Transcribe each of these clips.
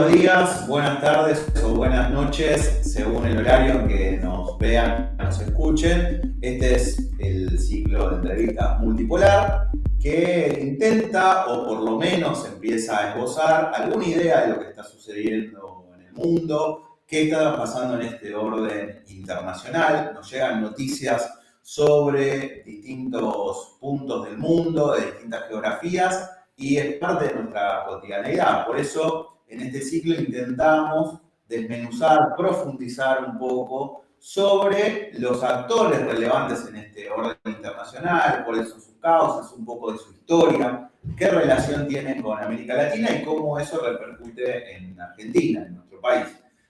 buenos días, buenas tardes o buenas noches, según el horario en que nos vean, nos escuchen. Este es el ciclo de entrevistas multipolar que intenta, o por lo menos empieza a esbozar, alguna idea de lo que está sucediendo en el mundo, qué está pasando en este orden internacional. Nos llegan noticias sobre distintos puntos del mundo, de distintas geografías, y es parte de nuestra cotidianeidad. Por eso, en este ciclo intentamos desmenuzar, profundizar un poco sobre los actores relevantes en este orden internacional, cuáles son sus causas, un poco de su historia, qué relación tienen con América Latina y cómo eso repercute en Argentina, en nuestro país.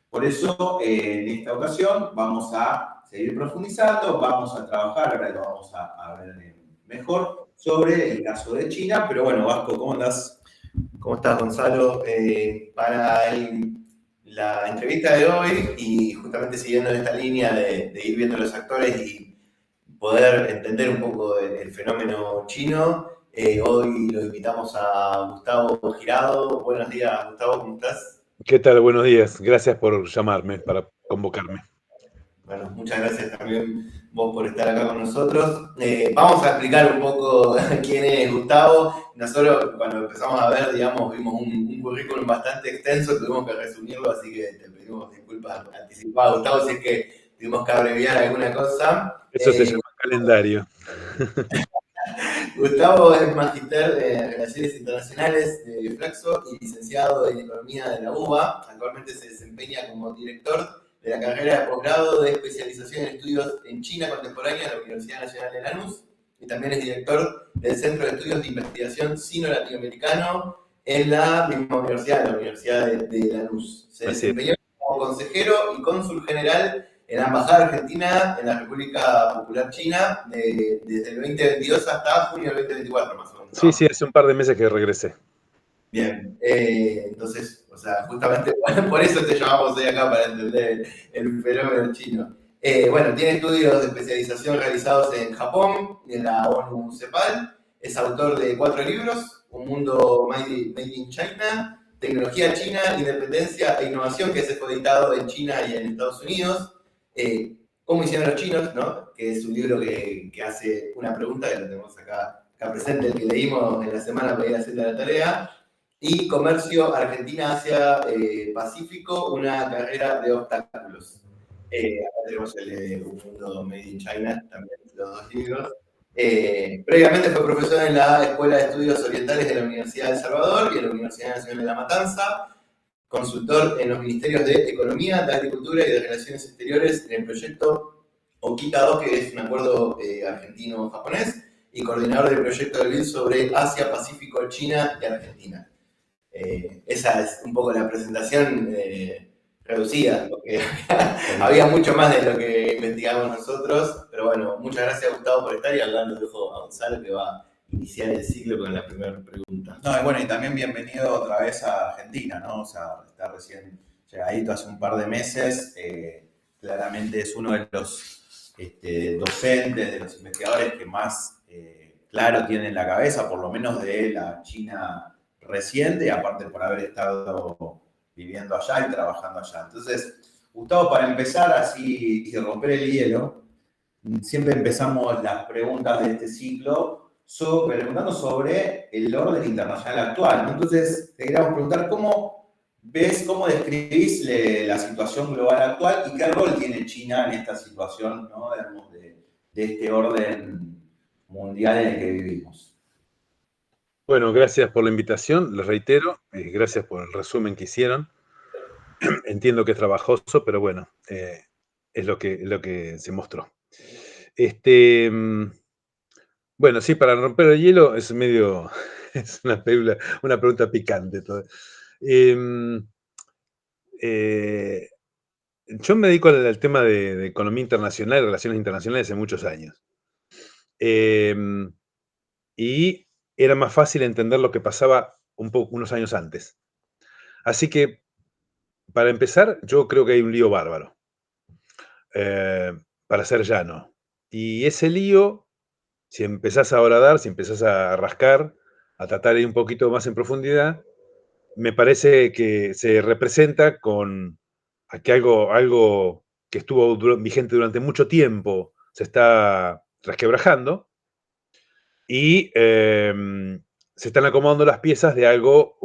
Por eso, en esta ocasión vamos a seguir profundizando, vamos a trabajar, ahora lo vamos a ver mejor, sobre el caso de China. Pero bueno, Vasco, ¿cómo andás? ¿Cómo estás, Gonzalo? La entrevista de hoy, y justamente siguiendo esta línea de ir viendo los actores y poder entender un poco el fenómeno chino, hoy lo invitamos a Gustavo Girado. Buenos días, Gustavo, ¿cómo estás? ¿Qué tal? Buenos días. Gracias por llamarme, para convocarme. Bueno, muchas gracias también vos por estar acá con nosotros. Vamos a explicar un poco quién es Gustavo. Nosotros cuando empezamos a ver, digamos, vimos un currículum bastante extenso, tuvimos que resumirlo, así que te pedimos disculpas anticipadas, Gustavo, si es que tuvimos que abreviar alguna cosa. Eso se llama calendario. Gustavo es magíster de Relaciones Internacionales de Flaxo y licenciado en Economía de la UBA. Actualmente se desempeña como director de la carrera de posgrado de especialización en estudios en China contemporánea de la Universidad Nacional de Lanús, y también es director del Centro de Estudios de Investigación Sino-Latinoamericano en la misma universidad, la Universidad de Lanús. Se desempeñó como consejero y cónsul general en la Embajada Argentina en la República Popular China desde el 2022 hasta junio del 2024, más o menos, ¿no? Sí, hace un par de meses que regresé. Bien, entonces, o sea, justamente por eso te llamamos hoy acá, para entender el fenómeno chino. Bueno, tiene estudios de especialización realizados en Japón, en la ONU CEPAL, es autor de 4 libros: Un mundo made in China, Tecnología China, Independencia e Innovación, que se fue editado en China y en Estados Unidos, Cómo hicieron los chinos, ¿no? Que es un libro que hace una pregunta, que lo tenemos acá presente, el que leímos en la semana para ir a hacer la tarea, y Comercio Argentina hacia Pacífico, una carrera de obstáculos. Acá tenemos el de Un mundo made in China, también los 2 libros. Previamente fue profesor en la Escuela de Estudios Orientales de la Universidad de El Salvador y en la Universidad Nacional de La Matanza, consultor en los Ministerios de Economía, de Agricultura y de Relaciones Exteriores en el proyecto OKITA 2, que es un acuerdo argentino-japonés, y coordinador del proyecto del BID sobre Asia, Pacífico, China y Argentina. Esa es un poco la presentación reducida, porque había mucho más de lo que investigamos nosotros, pero bueno, muchas gracias, Gustavo, por estar, y hablando dejo a Gonzalo, que va a iniciar el ciclo con la primera pregunta. No, y bueno, y también bienvenido otra vez a Argentina, ¿no? O sea, está recién llegadito hace un par de meses. Claramente es uno de los docentes, de los investigadores que más claro tiene en la cabeza, por lo menos de la China reciente, y aparte por haber estado viviendo allá y trabajando allá. Entonces, Gustavo, para empezar así y romper el hielo, siempre empezamos las preguntas de este ciclo preguntando sobre el orden internacional actual, ¿no? Entonces, te queríamos preguntar cómo ves, cómo describís la situación global actual y qué rol tiene China en esta situación, ¿no? de este orden mundial en el que vivimos. Bueno, gracias por la invitación, les reitero, gracias por el resumen que hicieron. Entiendo que es trabajoso, pero bueno, es lo que se mostró. Bueno, sí, para romper el hielo es medio, es una pregunta picante. Yo me dedico al tema de economía internacional y relaciones internacionales hace muchos años. Y era más fácil entender lo que pasaba unos años antes. Así que, para empezar, yo creo que hay un lío bárbaro, para ser llano. Y ese lío, si empezás a horadar, si empezás a rascar, a tratar ahí un poquito más en profundidad, me parece que se representa con que algo que estuvo vigente durante mucho tiempo se está resquebrajando y se están acomodando las piezas de algo,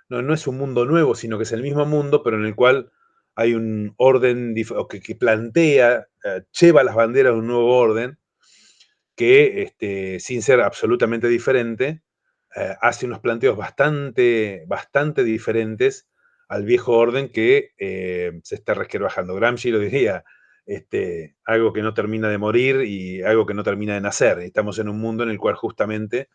no es un mundo nuevo, sino que es el mismo mundo, pero en el cual hay un orden que plantea, lleva las banderas de un nuevo orden que, sin ser absolutamente diferente, hace unos planteos bastante diferentes al viejo orden que se está resquebrajando. Gramsci lo diría, algo que no termina de morir y algo que no termina de nacer. Estamos en un mundo en el cual justamente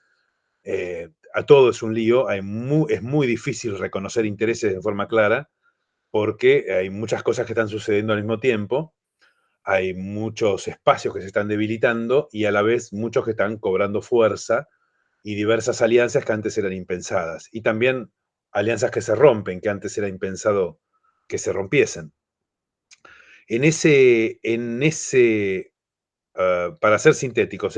a todo es un lío, es muy difícil reconocer intereses de forma clara porque hay muchas cosas que están sucediendo al mismo tiempo, hay muchos espacios que se están debilitando y a la vez muchos que están cobrando fuerza y diversas alianzas que antes eran impensadas. Y también alianzas que se rompen, que antes era impensado que se rompiesen. Para ser sintéticos,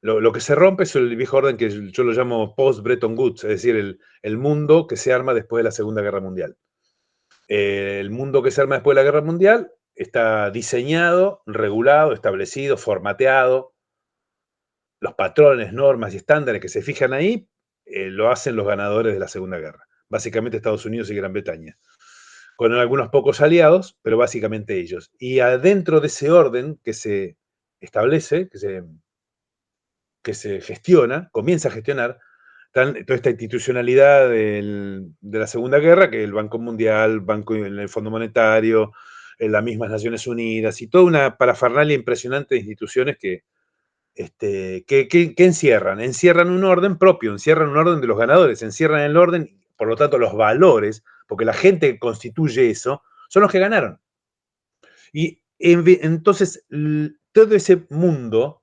lo que se rompe es el viejo orden que yo lo llamo post-Bretton Woods, es decir, el mundo que se arma después de la Segunda Guerra Mundial. El mundo que se arma después de la Guerra Mundial está diseñado, regulado, establecido, formateado. Los patrones, normas y estándares que se fijan ahí lo hacen los ganadores de la Segunda Guerra. Básicamente Estados Unidos y Gran Bretaña. Con algunos pocos aliados, pero básicamente ellos. Y adentro de ese orden que se establece, que se gestiona, comienza a gestionar, toda esta institucionalidad de la Segunda Guerra, que el Banco Mundial, el Fondo Monetario, las mismas Naciones Unidas, y toda una parafernalia impresionante de instituciones que encierran un orden propio, encierran un orden de los ganadores, encierran el orden, por lo tanto los valores, porque la gente que constituye eso, son los que ganaron. Y entonces todo ese mundo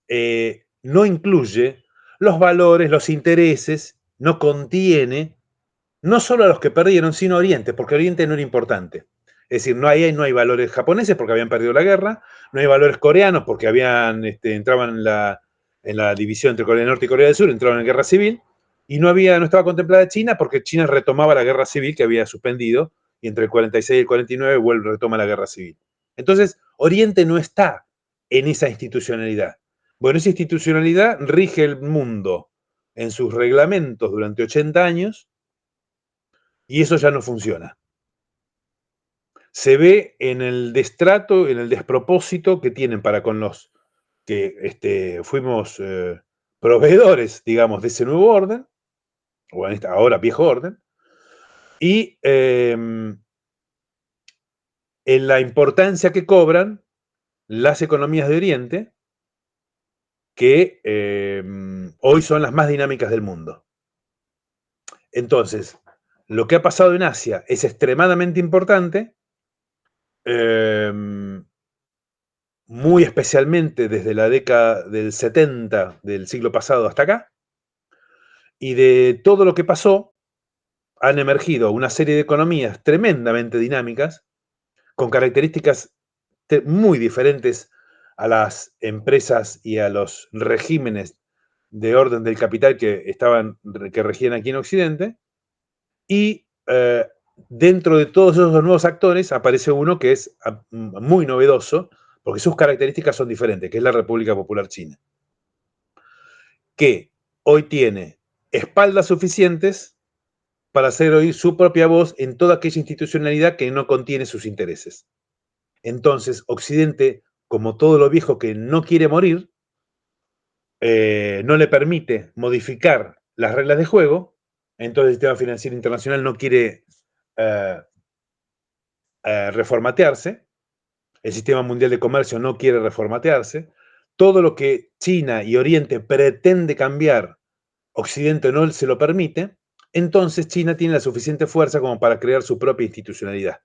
no incluye los valores, los intereses, no contiene, no solo a los que perdieron, sino a Oriente, porque Oriente no era importante. Es decir, no hay valores japoneses porque habían perdido la guerra, no hay valores coreanos porque entraban en la división entre Corea del Norte y Corea del Sur, entraban en guerra civil, y no estaba contemplada China porque China retomaba la guerra civil que había suspendido, y entre el 46 y el 49 retoma la guerra civil. Entonces, Oriente no está en esa institucionalidad. Bueno, esa institucionalidad rige el mundo en sus reglamentos durante 80 años, y eso ya no funciona. Se ve en el destrato, en el despropósito que tienen para con los que fuimos proveedores, digamos, de ese nuevo orden, o en ahora viejo orden, y en la importancia que cobran las economías de Oriente, que hoy son las más dinámicas del mundo. Entonces, lo que ha pasado en Asia es extremadamente importante, muy especialmente desde la década del 70 del siglo pasado hasta acá, y de todo lo que pasó han emergido una serie de economías tremendamente dinámicas, con características muy diferentes a las empresas y a los regímenes de orden del capital que regían aquí en Occidente, y dentro de todos esos nuevos actores aparece uno que es muy novedoso, porque sus características son diferentes, que es la República Popular China, que hoy tiene espaldas suficientes para hacer oír su propia voz en toda aquella institucionalidad que no contiene sus intereses. Entonces, Occidente, como todo lo viejo que no quiere morir, no le permite modificar las reglas de juego, entonces el sistema financiero internacional no quiere reformatearse, el sistema mundial de comercio no quiere reformatearse, todo lo que China y Oriente pretende cambiar, Occidente no se lo permite, entonces China tiene la suficiente fuerza como para crear su propia institucionalidad.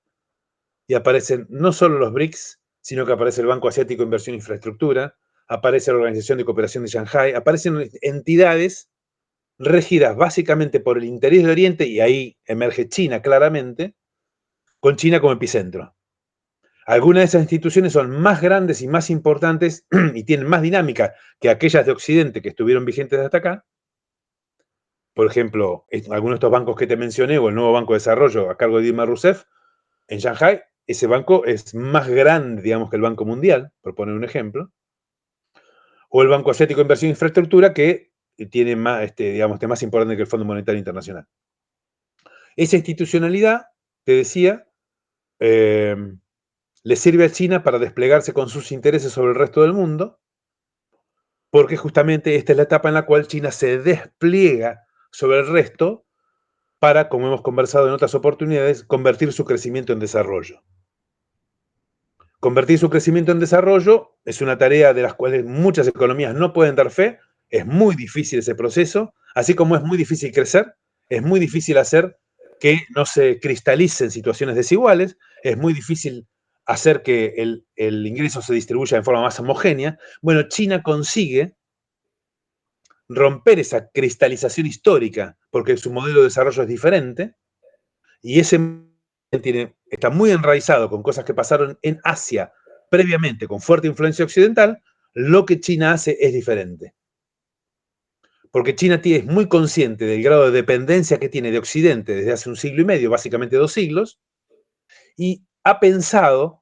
Y aparecen no solo los BRICS, sino que aparece el Banco Asiático de Inversión e Infraestructura, aparece la Organización de Cooperación de Shanghái, aparecen entidades regidas básicamente por el interés de Oriente, y ahí emerge China claramente, con China como epicentro. Algunas de esas instituciones son más grandes y más importantes y tienen más dinámica que aquellas de Occidente que estuvieron vigentes hasta acá, por ejemplo, algunos de estos bancos que te mencioné, o el nuevo Banco de Desarrollo a cargo de Dilma Rousseff, en Shanghái, ese banco es más grande, digamos, que el Banco Mundial, por poner un ejemplo, o el Banco Asiático de Inversión e Infraestructura, que tiene más, digamos, es más importante que el Fondo Monetario Internacional. Esa institucionalidad, te decía, le sirve a China para desplegarse con sus intereses sobre el resto del mundo, porque justamente esta es la etapa en la cual China se despliega sobre el resto para, como hemos conversado en otras oportunidades, convertir su crecimiento en desarrollo. Convertir su crecimiento en desarrollo es una tarea de las cuales muchas economías no pueden dar fe, es muy difícil ese proceso, así como es muy difícil crecer, es muy difícil hacer que no se cristalicen situaciones desiguales, es muy difícil hacer que el ingreso se distribuya de forma más homogénea. Bueno, China consigue romper esa cristalización histórica, porque su modelo de desarrollo es diferente, y ese está muy enraizado con cosas que pasaron en Asia previamente, con fuerte influencia occidental. Lo que China hace es diferente. Porque China es muy consciente del grado de dependencia que tiene de Occidente desde hace un siglo y medio, básicamente 2 siglos, y ha pensado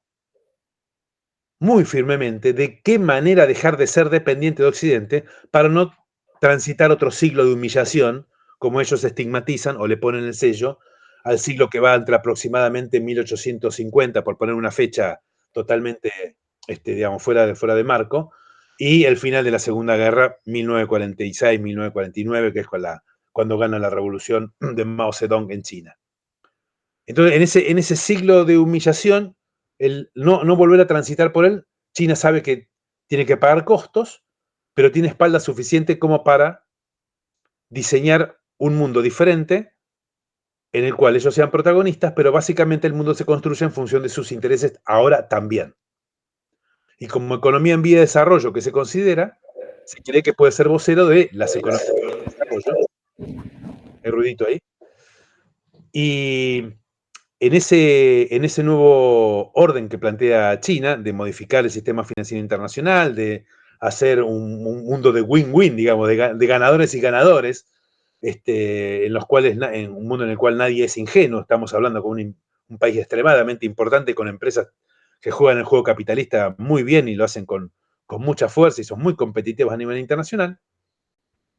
muy firmemente de qué manera dejar de ser dependiente de Occidente para no transitar otro siglo de humillación, como ellos estigmatizan o le ponen el sello, al siglo que va entre aproximadamente 1850, por poner una fecha totalmente, digamos, fuera de marco, y el final de la Segunda Guerra, 1946-1949, que es cuando gana la revolución de Mao Zedong en China. Entonces, en ese siglo de humillación, el no volver a transitar por él, China sabe que tiene que pagar costos, pero tiene espalda suficiente como para diseñar un mundo diferente en el cual ellos sean protagonistas, pero básicamente el mundo se construye en función de sus intereses ahora también. Y como economía en vía de desarrollo que se considera, se cree que puede ser vocero de las economías en vía de desarrollo. Hay ruidito ahí. Y en ese nuevo orden que plantea China, de modificar el sistema financiero internacional, de hacer un mundo de win-win, digamos, de ganadores y ganadores, en los cuales, en un mundo en el cual nadie es ingenuo, estamos hablando con un país extremadamente importante, con empresas que juegan el juego capitalista muy bien y lo hacen con mucha fuerza y son muy competitivos a nivel internacional.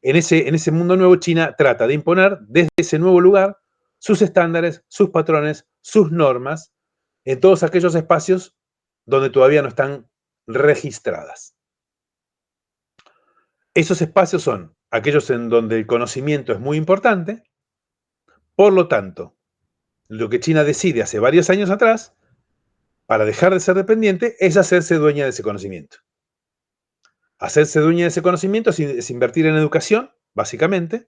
En ese mundo nuevo, China trata de imponer desde ese nuevo lugar sus estándares, sus patrones, sus normas, en todos aquellos espacios donde todavía no están registradas. Esos espacios son aquellos en donde el conocimiento es muy importante. Por lo tanto, lo que China decide hace varios años atrás, para dejar de ser dependiente, es hacerse dueña de ese conocimiento. Hacerse dueña de ese conocimiento es invertir en educación, básicamente,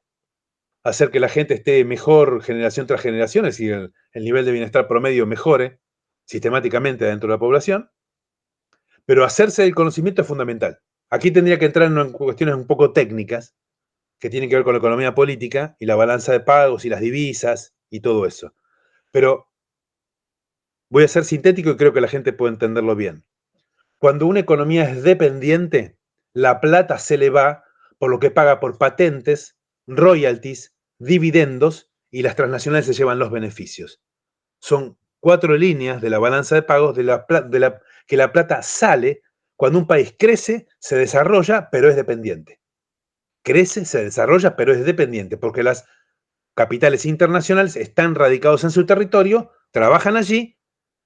hacer que la gente esté mejor generación tras generación, es decir, el nivel de bienestar promedio mejore sistemáticamente dentro de la población, pero hacerse del conocimiento es fundamental. Aquí tendría que entrar en cuestiones un poco técnicas, que tienen que ver con la economía política y la balanza de pagos y las divisas y todo eso. Pero voy a ser sintético y creo que la gente puede entenderlo bien. Cuando una economía es dependiente, la plata se le va por lo que paga por patentes, royalties, dividendos, y las transnacionales se llevan los beneficios. Son 4 líneas de la balanza de pagos que la plata sale cuando un país crece, se desarrolla, pero es dependiente. Crece, se desarrolla, pero es dependiente, porque las capitales internacionales están radicados en su territorio, trabajan allí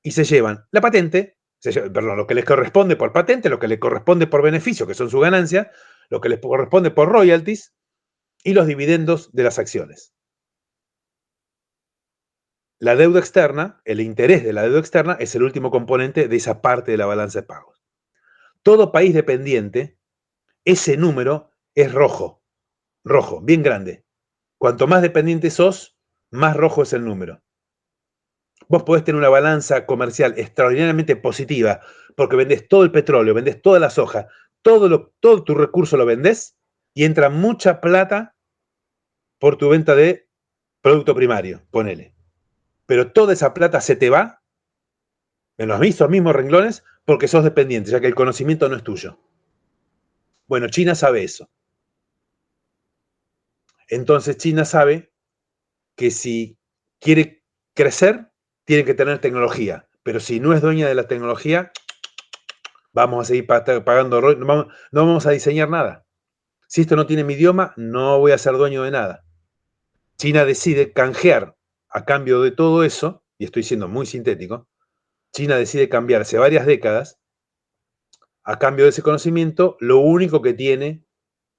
y se llevan la patente, lo que les corresponde por patente, lo que les corresponde por beneficio, que son su ganancia, lo que les corresponde por royalties y los dividendos de las acciones. La deuda externa, el interés de la deuda externa, es el último componente de esa parte de la balanza de pagos. Todo país dependiente, ese número es rojo, bien grande. Cuanto más dependiente sos, más rojo es el número. Vos podés tener una balanza comercial extraordinariamente positiva porque vendés todo el petróleo, vendés toda la soja, todo tu recurso lo vendés y entra mucha plata por tu venta de producto primario, ponele. Pero toda esa plata se te va en los mismos renglones porque sos dependiente, ya que el conocimiento no es tuyo. Bueno, China sabe eso. Entonces China sabe que si quiere crecer, tiene que tener tecnología. Pero si no es dueña de la tecnología, vamos a seguir pagando, no vamos a diseñar nada. Si esto no tiene mi idioma, no voy a ser dueño de nada. China decide canjear a cambio de todo eso, y estoy siendo muy sintético, China decide cambiar hace varias décadas, a cambio de ese conocimiento, lo único que tiene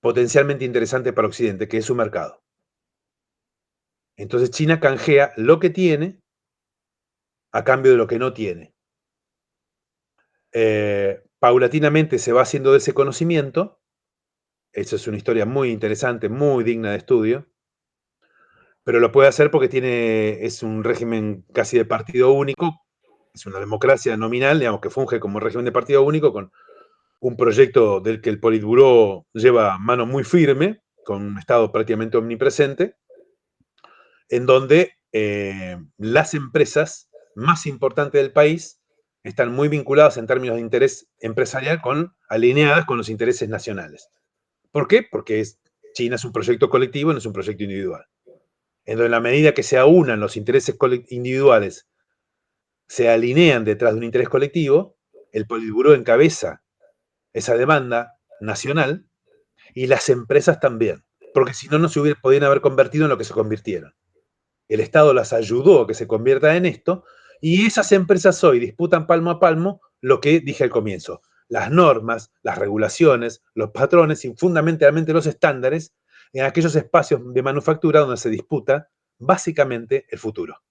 potencialmente interesante para Occidente, que es su mercado. Entonces China canjea lo que tiene a cambio de lo que no tiene. Paulatinamente se va haciendo de ese conocimiento. Eso es una historia muy interesante, muy digna de estudio, pero lo puede hacer porque es un régimen casi de partido único, es una democracia nominal, digamos, que funge como régimen de partido único, con un proyecto del que el Politburó lleva mano muy firme, con un Estado prácticamente omnipresente, en donde las empresas más importantes del país están muy vinculadas en términos de interés empresarial, alineadas con los intereses nacionales. ¿Por qué? Porque China es un proyecto colectivo, no es un proyecto individual. En la medida que se aunan los intereses individuales, se alinean detrás de un interés colectivo, el Politburó encabeza esa demanda nacional y las empresas también, porque si no, no se podían haber convertido en lo que se convirtieron. El Estado las ayudó a que se conviertan en esto, y esas empresas hoy disputan palmo a palmo lo que dije al comienzo: las normas, las regulaciones, los patrones y fundamentalmente los estándares en aquellos espacios de manufactura donde se disputa básicamente el futuro.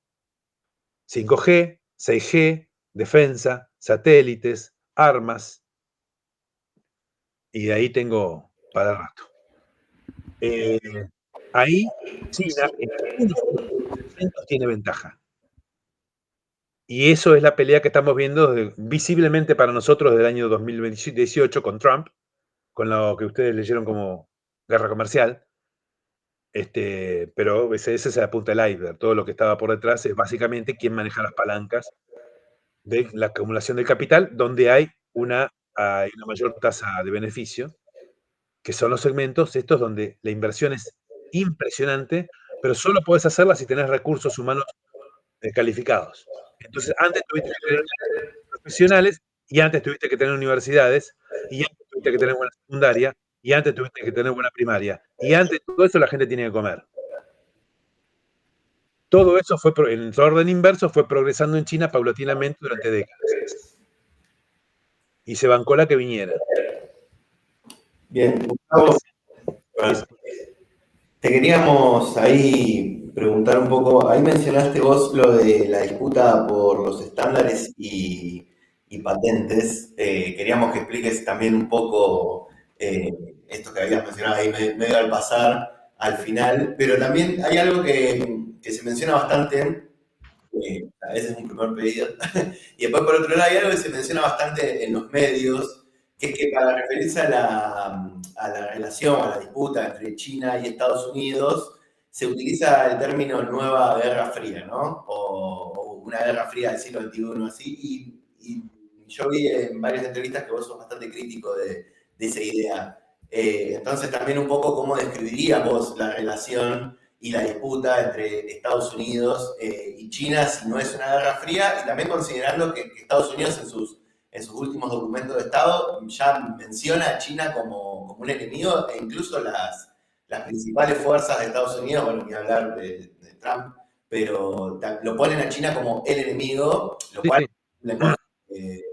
5G, 6G, defensa, satélites, armas, y de ahí tengo para rato. Ahí China en algunos elementos tiene ventaja. Y eso es la pelea que estamos viendo visiblemente para nosotros desde el año 2018 con Trump, con lo que ustedes leyeron como guerra comercial. Pero ese es la punta del iceberg. Todo lo que estaba por detrás es básicamente quién maneja las palancas de la acumulación del capital, donde hay una mayor tasa de beneficio, que son los segmentos estos donde la inversión es impresionante, pero solo puedes hacerla si tenés recursos humanos calificados. Entonces, antes tuviste que tener profesionales, y antes tuviste que tener universidades, y antes tuviste que tener buena secundaria, y antes tuviste que tener buena primaria, y antes de todo eso la gente tiene que comer. Todo eso en su orden inverso fue progresando en China paulatinamente durante décadas. Y se bancó la que viniera. Bien, Gustavo, te queríamos ahí preguntar un poco, ahí mencionaste vos lo de la disputa por los estándares y patentes. Queríamos que expliques también un poco esto que habías mencionado ahí medio al pasar, al final, pero también hay algo que se menciona bastante, a veces es un primer pedido, y después por otro lado hay algo que se menciona bastante en los medios, que es que para referirse a la relación, a la disputa entre China y Estados Unidos, se utiliza el término nueva guerra fría, ¿no? O una guerra fría del siglo XXI, así, y yo vi en varias entrevistas que vos sos bastante crítico de esa idea. Entonces también un poco cómo describirías vos la relación y la disputa entre Estados Unidos y China, si no es una guerra fría, y también considerando que Estados Unidos en sus últimos documentos de Estado ya menciona a China como un enemigo, e incluso las principales fuerzas de Estados Unidos, bueno, ni hablar de Trump, pero lo ponen a China como el enemigo, lo Sí, cual sí. es un lenguaje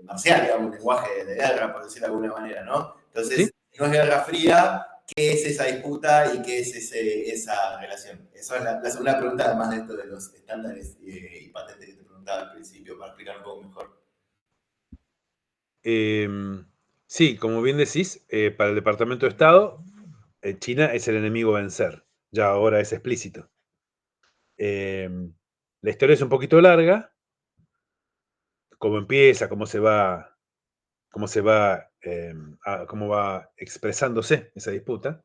marcial, digamos, un lenguaje de guerra, por decirlo de alguna manera, ¿no? Entonces, ¿Sí? si no es guerra fría, ¿qué es esa disputa y qué es esa relación? Esa es la segunda pregunta, además de esto de los estándares y patentes que te preguntaba al principio, para explicar un poco mejor. Sí, como bien decís, para el Departamento de Estado, China es el enemigo a vencer. Ya ahora es explícito. La historia es un poquito larga, cómo empieza, cómo va expresándose esa disputa.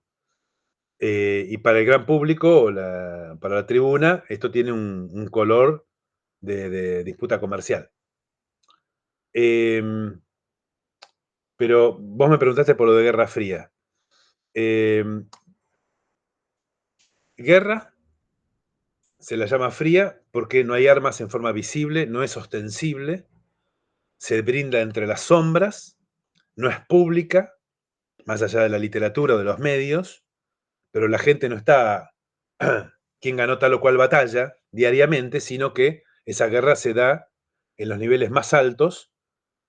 Y para el gran público, para la tribuna, esto tiene un color de disputa comercial. Pero vos me preguntaste por lo de Guerra Fría. guerra se la llama fría porque no hay armas en forma visible, no es ostensible, se brinda entre las sombras, no es pública, más allá de la literatura o de los medios, pero la gente no está quién ganó tal o cual batalla diariamente, sino que esa guerra se da en los niveles más altos,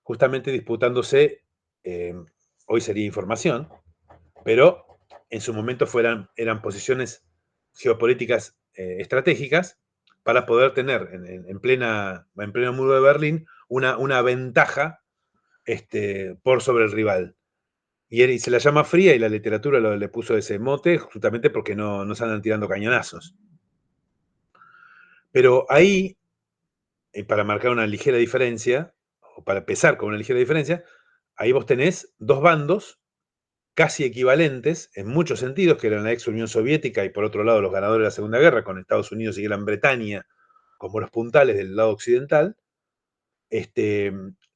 justamente disputándose, hoy sería información, pero en su momento eran posiciones geopolíticas estratégicas para poder tener en pleno muro de Berlín una ventaja por sobre el rival. Y se la llama fría y la literatura le puso ese mote justamente porque no se andan tirando cañonazos. Pero ahí, para marcar una ligera diferencia, o para empezar con una ligera diferencia, ahí vos tenés dos bandos casi equivalentes en muchos sentidos, que eran la ex Unión Soviética y por otro lado los ganadores de la Segunda Guerra, con Estados Unidos y Gran Bretaña como los puntales del lado occidental,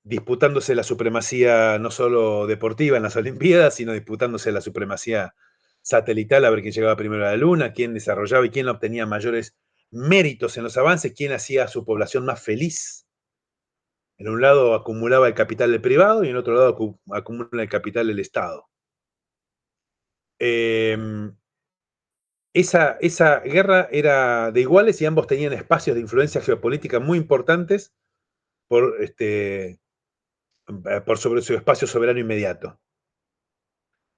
disputándose la supremacía no solo deportiva en las Olimpiadas, sino disputándose la supremacía satelital, a ver quién llegaba primero a la Luna, quién desarrollaba y quién obtenía mayores méritos en los avances, quién hacía a su población más feliz. En un lado acumulaba el capital del privado y en otro lado acumula el capital del Estado. Esa guerra era de iguales y ambos tenían espacios de influencia geopolítica muy importantes por sobre su espacio soberano inmediato.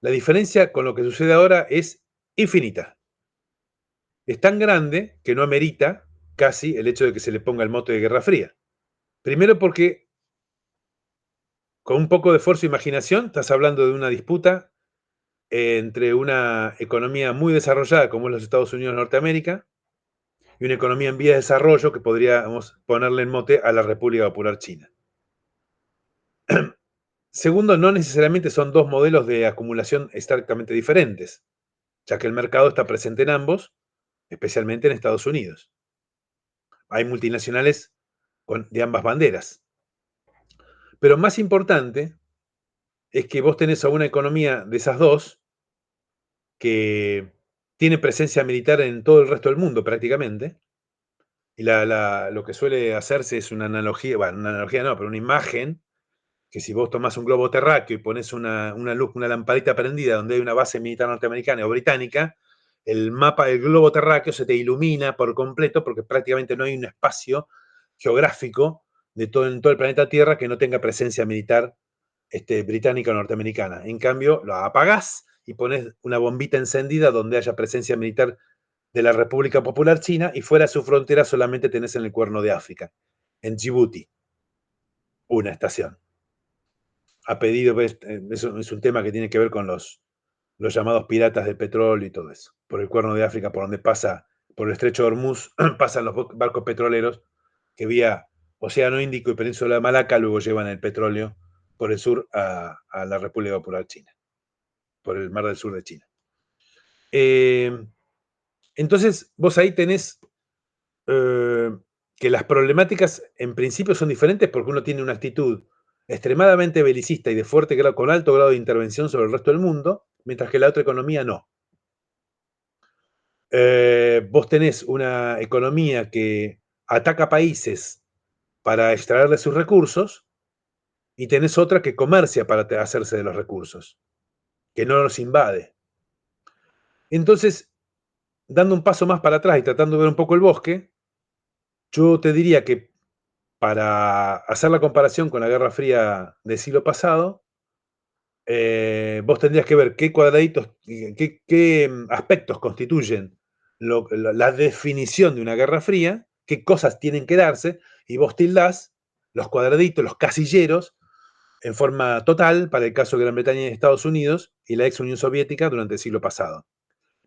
La diferencia con lo que sucede ahora es infinita. Es tan grande que no amerita casi el hecho de que se le ponga el mote de Guerra Fría. Primero porque con un poco de esfuerzo e imaginación estás hablando de una disputa entre una economía muy desarrollada como es los Estados Unidos de Norteamérica y una economía en vía de desarrollo que podríamos ponerle en mote a la República Popular China. Segundo, no necesariamente son dos modelos de acumulación exactamente diferentes, ya que el mercado está presente en ambos, especialmente en Estados Unidos. Hay multinacionales de ambas banderas. Pero más importante es que vos tenés a una economía de esas dos que tiene presencia militar en todo el resto del mundo prácticamente, y lo que suele hacerse es una analogía, bueno, una analogía no, pero una imagen, que si vos tomás un globo terráqueo y pones una luz, una lamparita prendida donde hay una base militar norteamericana o británica, el mapa del globo terráqueo se te ilumina por completo porque prácticamente no hay un espacio geográfico en todo el planeta Tierra que no tenga presencia militar británica o norteamericana. En cambio, lo apagás y pones una bombita encendida donde haya presencia militar de la República Popular China y fuera de su frontera solamente tenés en el Cuerno de África, en Djibouti, una estación. A pedido, eso es un tema que tiene que ver con los llamados piratas del petróleo y todo eso. Por el Cuerno de África, por donde pasa, por el estrecho de Hormuz, pasan los barcos petroleros que vía Océano Índico y Península de Malaca luego llevan el petróleo por el sur a la República Popular China, por el Mar del Sur de China. Entonces, vos ahí tenés que las problemáticas en principio son diferentes porque uno tiene una actitud extremadamente belicista y de fuerte grado, con alto grado de intervención sobre el resto del mundo, mientras que la otra economía no. Vos tenés una economía que ataca países para extraerle sus recursos y tenés otra que comercia para hacerse de los recursos, que no los invade. Entonces, dando un paso más para atrás y tratando de ver un poco el bosque, yo te diría que para hacer la comparación con la Guerra Fría del siglo pasado, vos tendrías que ver qué cuadraditos, qué aspectos constituyen la definición de una Guerra Fría, qué cosas tienen que darse, y vos tildás los cuadraditos, los casilleros, en forma total para el caso de Gran Bretaña y Estados Unidos y la ex Unión Soviética durante el siglo pasado.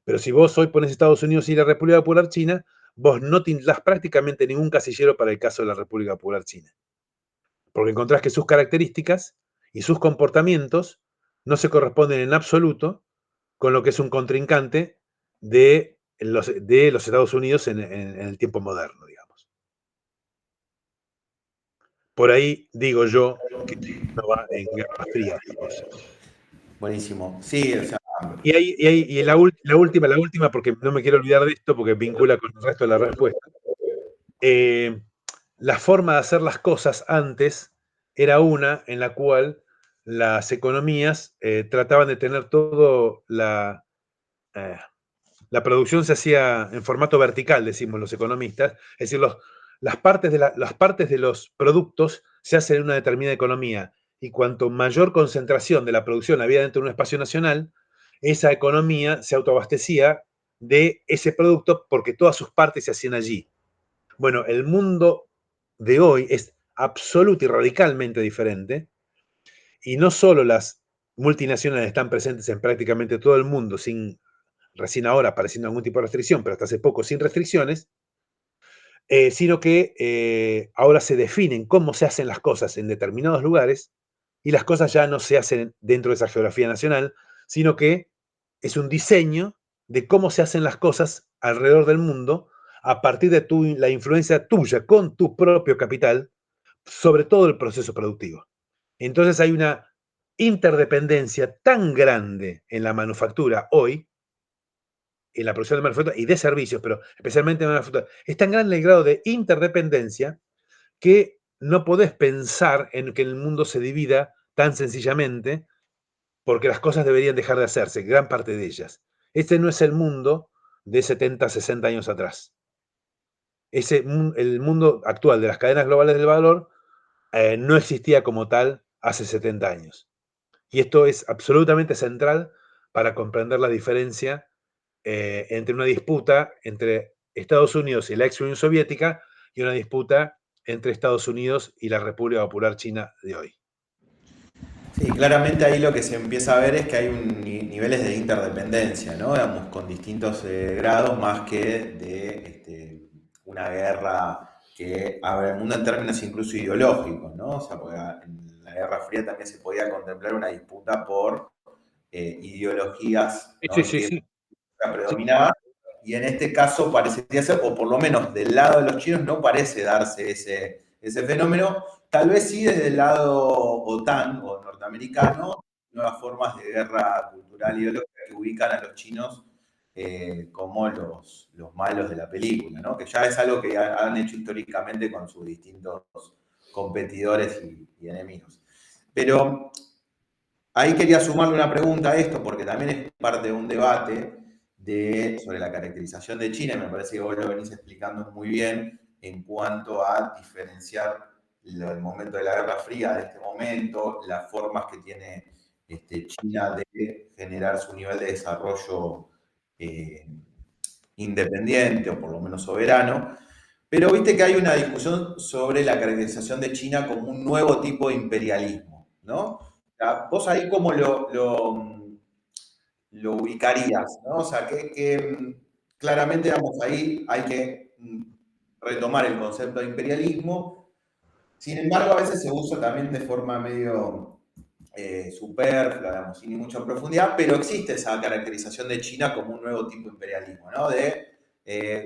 Pero si vos hoy pones Estados Unidos y la República Popular China, vos no tildás prácticamente ningún casillero para el caso de la República Popular China. Porque encontrás que sus características y sus comportamientos no se corresponden en absoluto con lo que es un contrincante de los Estados Unidos en el tiempo moderno, digamos. Por ahí digo yo que no va en Guerra Fría. Buenísimo. Sí, o sea, Y la última, porque no me quiero olvidar de esto, porque vincula con el resto de la respuesta. La forma de hacer las cosas antes era una en la cual las economías trataban de tener todo la producción se hacía en formato vertical, decimos los economistas, es decir, las partes de los productos se hacen en una determinada economía, y cuanto mayor concentración de la producción había dentro de un espacio nacional, esa economía se autoabastecía de ese producto porque todas sus partes se hacían allí. Bueno, el mundo de hoy es absoluto y radicalmente diferente, y no solo las multinacionales están presentes en prácticamente todo el mundo recién ahora apareciendo algún tipo de restricción, pero hasta hace poco sin restricciones, sino que ahora se definen cómo se hacen las cosas en determinados lugares, y las cosas ya no se hacen dentro de esa geografía nacional, sino que es un diseño de cómo se hacen las cosas alrededor del mundo a partir de la influencia tuya con tu propio capital sobre todo el proceso productivo. Entonces hay una interdependencia tan grande en la manufactura hoy, en la producción de manufactura y de servicios, pero especialmente en la manufactura, es tan grande el grado de interdependencia que no podés pensar en que el mundo se divida tan sencillamente porque las cosas deberían dejar de hacerse, gran parte de ellas. Este no es el mundo de 70, 60 años atrás. El mundo actual de las cadenas globales del valor no existía como tal hace 70 años. Y esto es absolutamente central para comprender la diferencia entre una disputa entre Estados Unidos y la ex Unión Soviética y una disputa entre Estados Unidos y la República Popular China de hoy. Sí, claramente ahí lo que se empieza a ver es que hay niveles de interdependencia, ¿no? Digamos, con distintos grados más que de una guerra que abre el mundo en términos incluso ideológicos, ¿no? O sea, porque en la Guerra Fría también se podía contemplar una disputa por ideologías, ¿no? Sí, En sí, qué sí. predominaba. Y en este caso parecería ser, o por lo menos del lado de los chinos no parece darse ese fenómeno. Tal vez sí desde el lado OTAN o norteamericano, nuevas formas de guerra cultural y ideológica que ubican a los chinos como los malos de la película, ¿no? Que ya es algo que han hecho históricamente con sus distintos competidores y enemigos. Pero ahí quería sumarle una pregunta a esto, porque también es parte de un debate sobre la caracterización de China, y me parece que vos lo venís explicando muy bien en cuanto a diferenciar el momento de la Guerra Fría de este momento, las formas que tiene China de generar su nivel de desarrollo independiente, o por lo menos soberano. Pero viste que hay una discusión sobre la caracterización de China como un nuevo tipo de imperialismo, ¿no? Vos ahí cómo lo ubicarías, ¿no? O sea, que claramente, digamos, ahí hay que retomar el concepto de imperialismo. Sin embargo, a veces se usa también de forma medio superflua, digamos, sin mucha profundidad, pero existe esa caracterización de China como un nuevo tipo de imperialismo, ¿no? De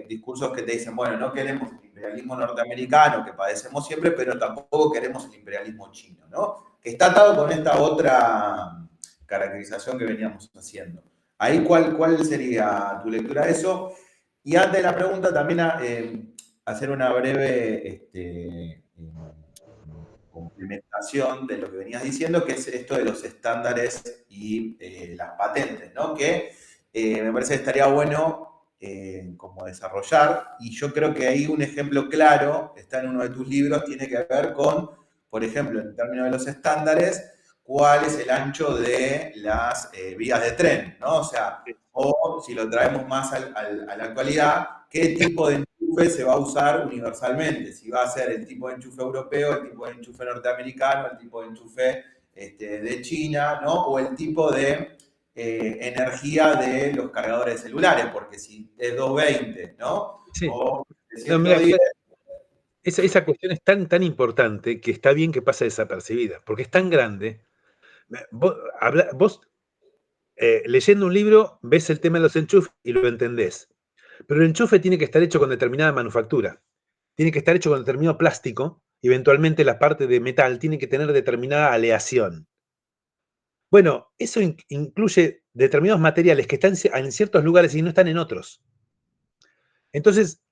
discursos que te dicen, bueno, no queremos el imperialismo norteamericano que padecemos siempre, pero tampoco queremos el imperialismo chino, ¿no? Que está atado con esta otra caracterización que veníamos haciendo. Ahí, ¿cuál sería tu lectura de eso? Y antes de la pregunta, también hacer una breve complementación de lo que venías diciendo, que es esto de los estándares y las patentes, ¿no? Que me parece que estaría bueno como desarrollar, y yo creo que ahí un ejemplo claro, está en uno de tus libros, tiene que ver con, por ejemplo, en términos de los estándares, cuál es el ancho de las vías de tren, ¿no? O sea, o si lo traemos más a la actualidad, ¿qué tipo de enchufe se va a usar universalmente? Si va a ser el tipo de enchufe europeo, el tipo de enchufe norteamericano, el tipo de enchufe de China, ¿no? O el tipo de energía de los cargadores celulares, porque si es 220, ¿no? Sí. O de No, mira, 110. esa cuestión es tan importante que está bien que pase desapercibida, porque es tan grande. Vos leyendo un libro ves el tema de los enchufes y lo entendés. Pero el enchufe tiene que estar hecho con determinada manufactura. Tiene que estar hecho con determinado plástico. Y eventualmente la parte de metal tiene que tener determinada aleación. Bueno, eso incluye determinados materiales que están en ciertos lugares y no están en otros. Entonces,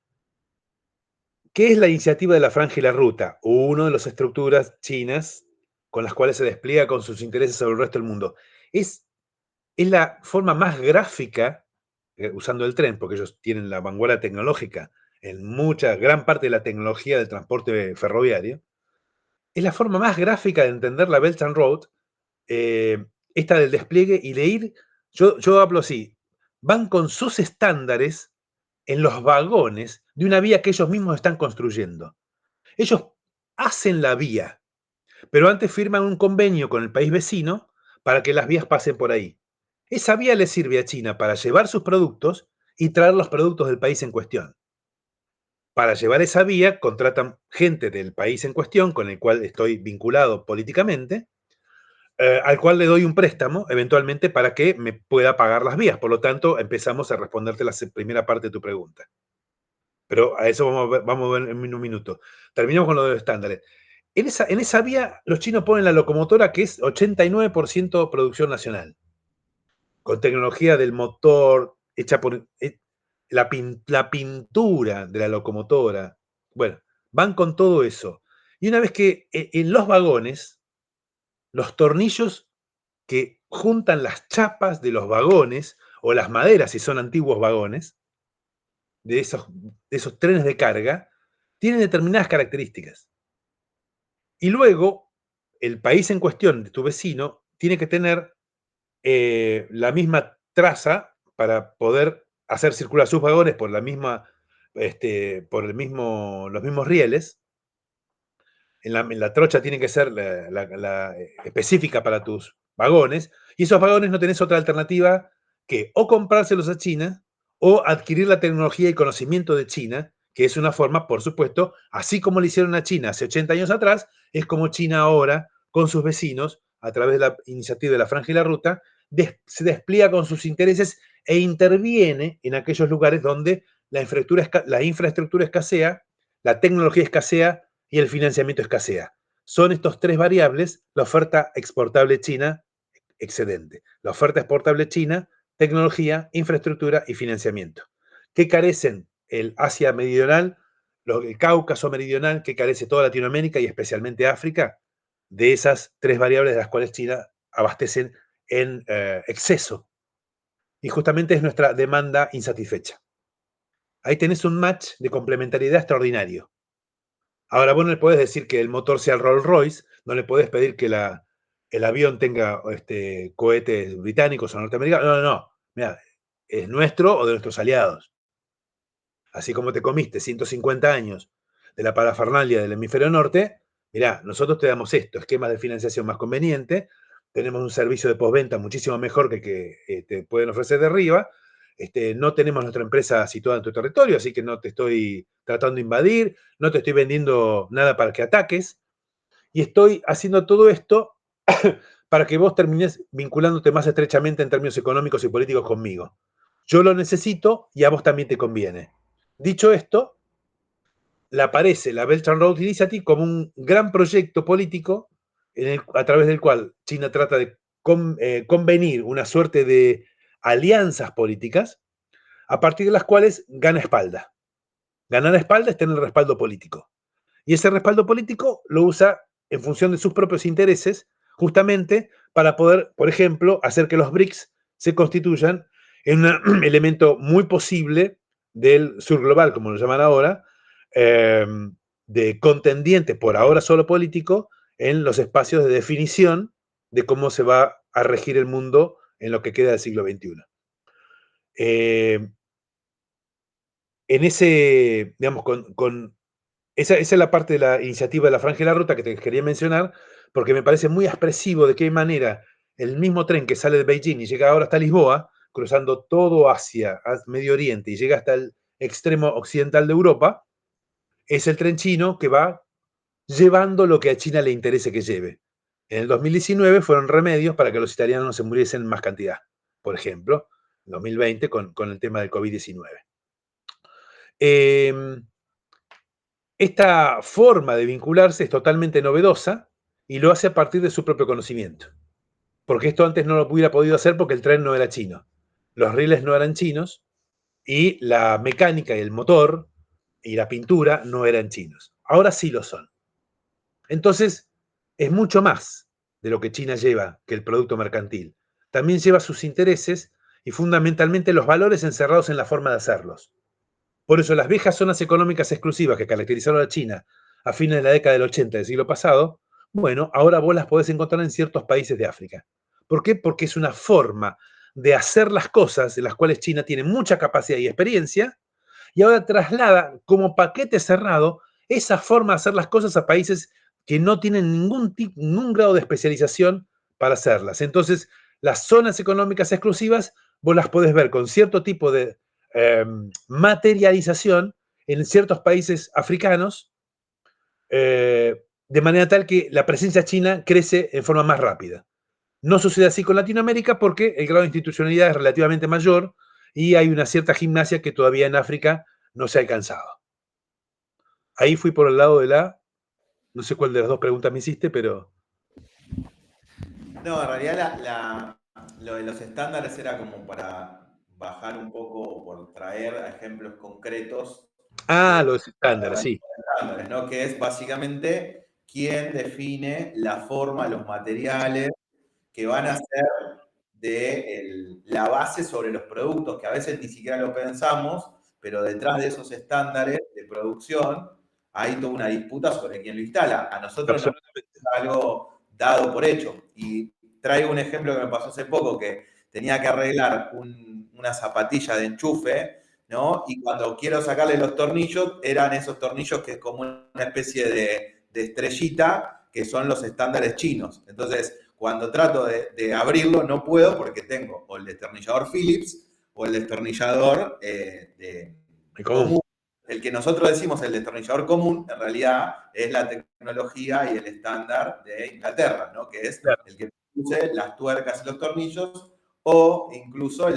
¿qué es la iniciativa de la Franja y la Ruta? Una de las estructuras chinas con las cuales se despliega con sus intereses sobre el resto del mundo. Es la forma más gráfica, usando el tren, porque ellos tienen la vanguardia tecnológica en gran parte de la tecnología del transporte ferroviario, es la forma más gráfica de entender la Belt and Road, esta del despliegue y de ir, yo hablo así, van con sus estándares en los vagones de una vía que ellos mismos están construyendo. Ellos hacen la vía, pero antes firman un convenio con el país vecino para que las vías pasen por ahí. Esa vía le sirve a China para llevar sus productos y traer los productos del país en cuestión. Para llevar esa vía contratan gente del país en cuestión, con el cual estoy vinculado políticamente, al cual le doy un préstamo eventualmente para que me pueda pagar las vías. Por lo tanto, empezamos a responderte la primera parte de tu pregunta. Pero a eso vamos a ver en un minuto. Terminamos con lo de los estándares. En esa vía, los chinos ponen la locomotora que es 89% producción nacional, con tecnología del motor, hecha por la pintura de la locomotora. Bueno, van con todo eso. Y una vez que en los vagones, los tornillos que juntan las chapas de los vagones, o las maderas si son antiguos vagones, de esos trenes de carga, tienen determinadas características. Y luego, el país en cuestión de tu vecino tiene que tener la misma traza para poder hacer circular sus vagones por los mismos rieles. En la trocha tiene que ser la específica para tus vagones, y esos vagones no tenés otra alternativa que o comprárselos a China o adquirir la tecnología y conocimiento de China, que es una forma, por supuesto, así como le hicieron a China hace 80 años atrás, es como China ahora, con sus vecinos, a través de la iniciativa de la Franja y la Ruta, se despliega con sus intereses e interviene en aquellos lugares donde la infraestructura escasea, la tecnología escasea y el financiamiento escasea. Son estos tres variables: la oferta exportable china, excedente; la oferta exportable china, tecnología, infraestructura y financiamiento. ¿Qué carecen el Asia Meridional, el Cáucaso Meridional, que carece toda Latinoamérica y especialmente África? De esas tres variables de las cuales China abastecen en exceso. Y justamente es nuestra demanda insatisfecha. Ahí tenés un match de complementariedad extraordinario. Ahora, vos no le podés decir que el motor sea el Rolls Royce, no le podés pedir que el avión tenga cohetes británicos o norteamericanos. No, no, no. Mirá, es nuestro o de nuestros aliados. Así como te comiste 150 años de la parafernalia del hemisferio norte, mirá, nosotros te damos esto: esquemas de financiación más conveniente, tenemos un servicio de postventa muchísimo mejor que te pueden ofrecer de arriba, no tenemos nuestra empresa situada en tu territorio, así que no te estoy tratando de invadir, no te estoy vendiendo nada para que ataques, y estoy haciendo todo esto para que vos termines vinculándote más estrechamente en términos económicos y políticos conmigo. Yo lo necesito y a vos también te conviene. Dicho esto, le aparece la Belt and Road Initiative como un gran proyecto político a través del cual China trata de convenir una suerte de alianzas políticas a partir de las cuales gana espalda. Ganar espalda es tener respaldo político. Y ese respaldo político lo usa en función de sus propios intereses, justamente para poder, por ejemplo, hacer que los BRICS se constituyan en un elemento muy posible del sur global, como lo llaman ahora, de contendiente, por ahora solo político, en los espacios de definición de cómo se va a regir el mundo en lo que queda del siglo XXI. En ese, digamos, esa es la parte de la iniciativa de la Franja y la Ruta que te quería mencionar, porque me parece muy expresivo de qué manera el mismo tren que sale de Beijing y llega ahora hasta Lisboa, cruzando todo Asia, Medio Oriente, y llega hasta el extremo occidental de Europa, es el tren chino que va llevando lo que a China le interese que lleve. En el 2019 fueron remedios para que los italianos no se muriesen en más cantidad, por ejemplo, en 2020 con el tema del COVID-19. Esta forma de vincularse es totalmente novedosa y lo hace a partir de su propio conocimiento. porque esto antes no lo hubiera podido hacer porque el tren no era chino. Los rieles no eran chinos y la mecánica y el motor y la pintura no eran chinos. Ahora sí lo son. Entonces, es mucho más de lo que China lleva que el producto mercantil. También lleva sus intereses y fundamentalmente los valores encerrados en la forma de hacerlos. Por eso las viejas zonas económicas exclusivas que caracterizaron a China a fines de la década del 80 del siglo pasado, bueno, ahora vos las podés encontrar en ciertos países de África. ¿Por qué? Porque es una forma de hacer las cosas de las cuales China tiene mucha capacidad y experiencia, y ahora traslada como paquete cerrado esa forma de hacer las cosas a países que no tienen ningún grado de especialización para hacerlas. Entonces, las zonas económicas exclusivas, vos las podés ver con cierto tipo de materialización en ciertos países africanos, de manera tal que la presencia china crece en forma más rápida. No sucede así con Latinoamérica porque el grado de institucionalidad es relativamente mayor y hay una cierta gimnasia que todavía en África no se ha alcanzado. Ahí fui por el lado de no sé cuál de las dos preguntas me hiciste, pero... No, en realidad lo de los estándares era como para bajar un poco, por traer ejemplos concretos Ah, de los estándares, sí. estándares, ¿no? Que es básicamente quién define la forma, los materiales que van a ser la base sobre los productos, que a veces ni siquiera lo pensamos, pero detrás de esos estándares de producción hay toda una disputa sobre quién lo instala. A nosotros nos Absolutamente. es algo dado por hecho. Y traigo un ejemplo que me pasó hace poco, que tenía que arreglar una zapatilla de enchufe, ¿no? Y cuando quiero sacarle los tornillos, eran esos tornillos que es como una especie de estrellita, que son los estándares chinos. Entonces, cuando trato de abrirlo, no puedo porque tengo o el destornillador Phillips o el destornillador Común. común. El que nosotros decimos el destornillador común, en realidad es la tecnología y el estándar de Inglaterra, ¿no? Que es Claro. el que produce las tuercas y los tornillos, o incluso